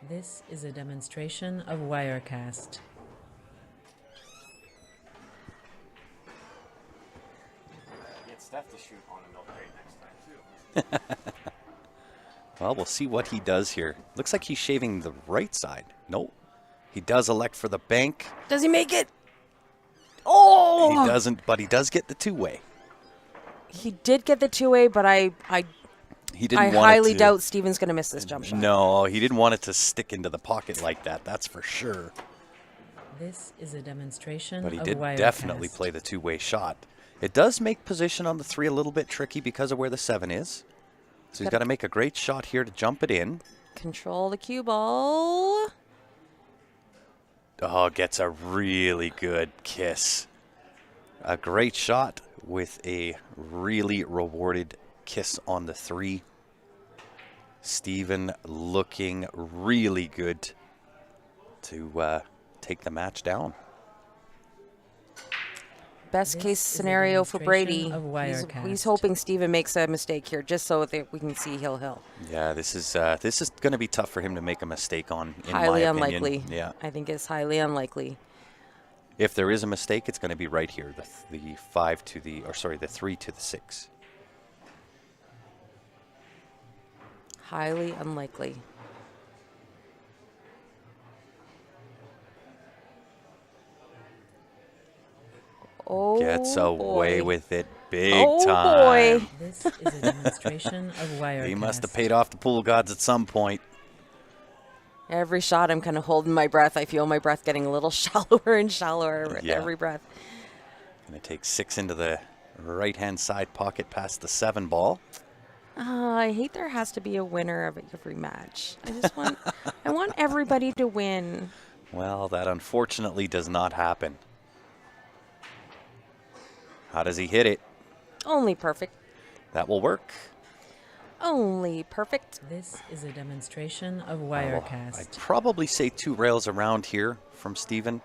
This is a demonstration of Wirecast. Get Steph to shoot on a milk crate next time, too. Well, we'll see what he does here. Looks like he's shaving the right side. Nope. He does elect for the bank. Does he make it? Oh! He doesn't, but he does get the 2-way. He did get the 2-way, but I He didn't want it highly to- doubt Steven's going to miss this jump shot. No, he didn't want it to stick into the pocket like that. That's for sure. This is a demonstration But he of did Wirecast. definitely play the 2-way shot. It does make position on the 3 a little bit tricky because of where the 7 is. So he's got to make a great shot here to jump it in. Control the cue ball. Oh, gets a really good kiss. A great shot with a really rewarded kiss on the 3. Steven looking really good to take the match down. Best This case is a scenario for Brady. demonstration of He's Wirecast. hoping Steven makes a mistake here, just so that we can see Hill. Yeah, this is going to be tough for him to make a mistake on. In Highly my unlikely. opinion. Yeah. I think it's highly unlikely. If there is a mistake, it's going to be right here. The 5 to the, or sorry, the 3 to the 6. Highly unlikely. Oh, Gets away boy. with it big Oh, time. boy. This is a demonstration of Wirecast. He must have paid off the pool gods at some point. Every shot, I'm kind of holding my breath. I feel my breath getting a little shallower and shallower with Yeah. every breath. Going to take 6 into the right-hand side pocket past the 7 ball. I hate there has to be a winner of every match. I just want, I want everybody to win. Well, that unfortunately does not happen. How does he hit it? Only perfect. That will work. Only perfect. This is a demonstration of Oh, Wirecast. I'd probably say 2 rails around here from Steven.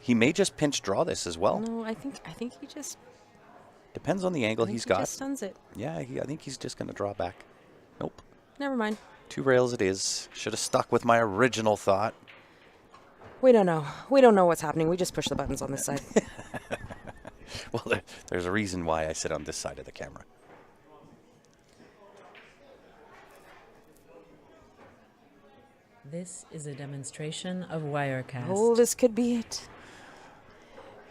He may just pinch draw this as well. No, I think he just. Depends on the angle I think he's he got. just stuns it. Yeah, I think he's just going to draw back. Nope. Never mind. 2 rails it is. Should have stuck with my original thought. We don't know. We don't know what's happening. We just push the buttons on this side. Well, there's a reason why I sit on this side of the camera. This is a demonstration of Wirecast. Oh, this could be it.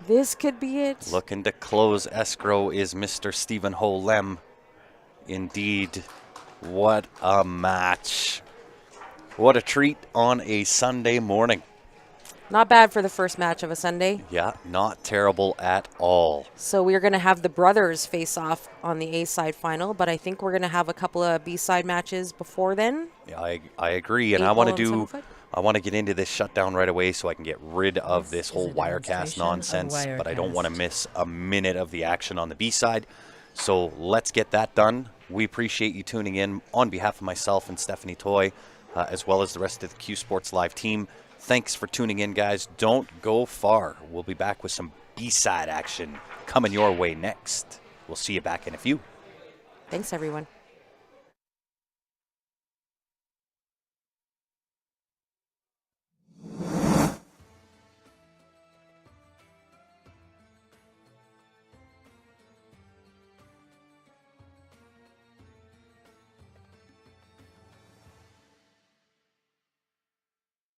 This could be it. Looking to close escrow is Mr. Stephen Holem. Indeed, what a match. What a treat on a Sunday morning. Not bad for the first match of a Sunday. Yeah, not terrible at all. So we're going to have the brothers face off on the A side final, but I think we're going to have a couple of B side matches before then. Yeah, I agree, and I Eight want to ball and do. 7 foot. I want to get into this shutdown right away so I can get rid of this This whole is a Wirecast demonstration of nonsense, but I don't want to Wirecast. miss a minute of the action on the B side. So let's get that done. We appreciate you tuning in on behalf of myself and Stephanie Toy, as well as the rest of the Q Sports Live team. Thanks for tuning in, guys. Don't go far. We'll be back with some B-side action coming your way next. We'll see you back in a few. Thanks, everyone.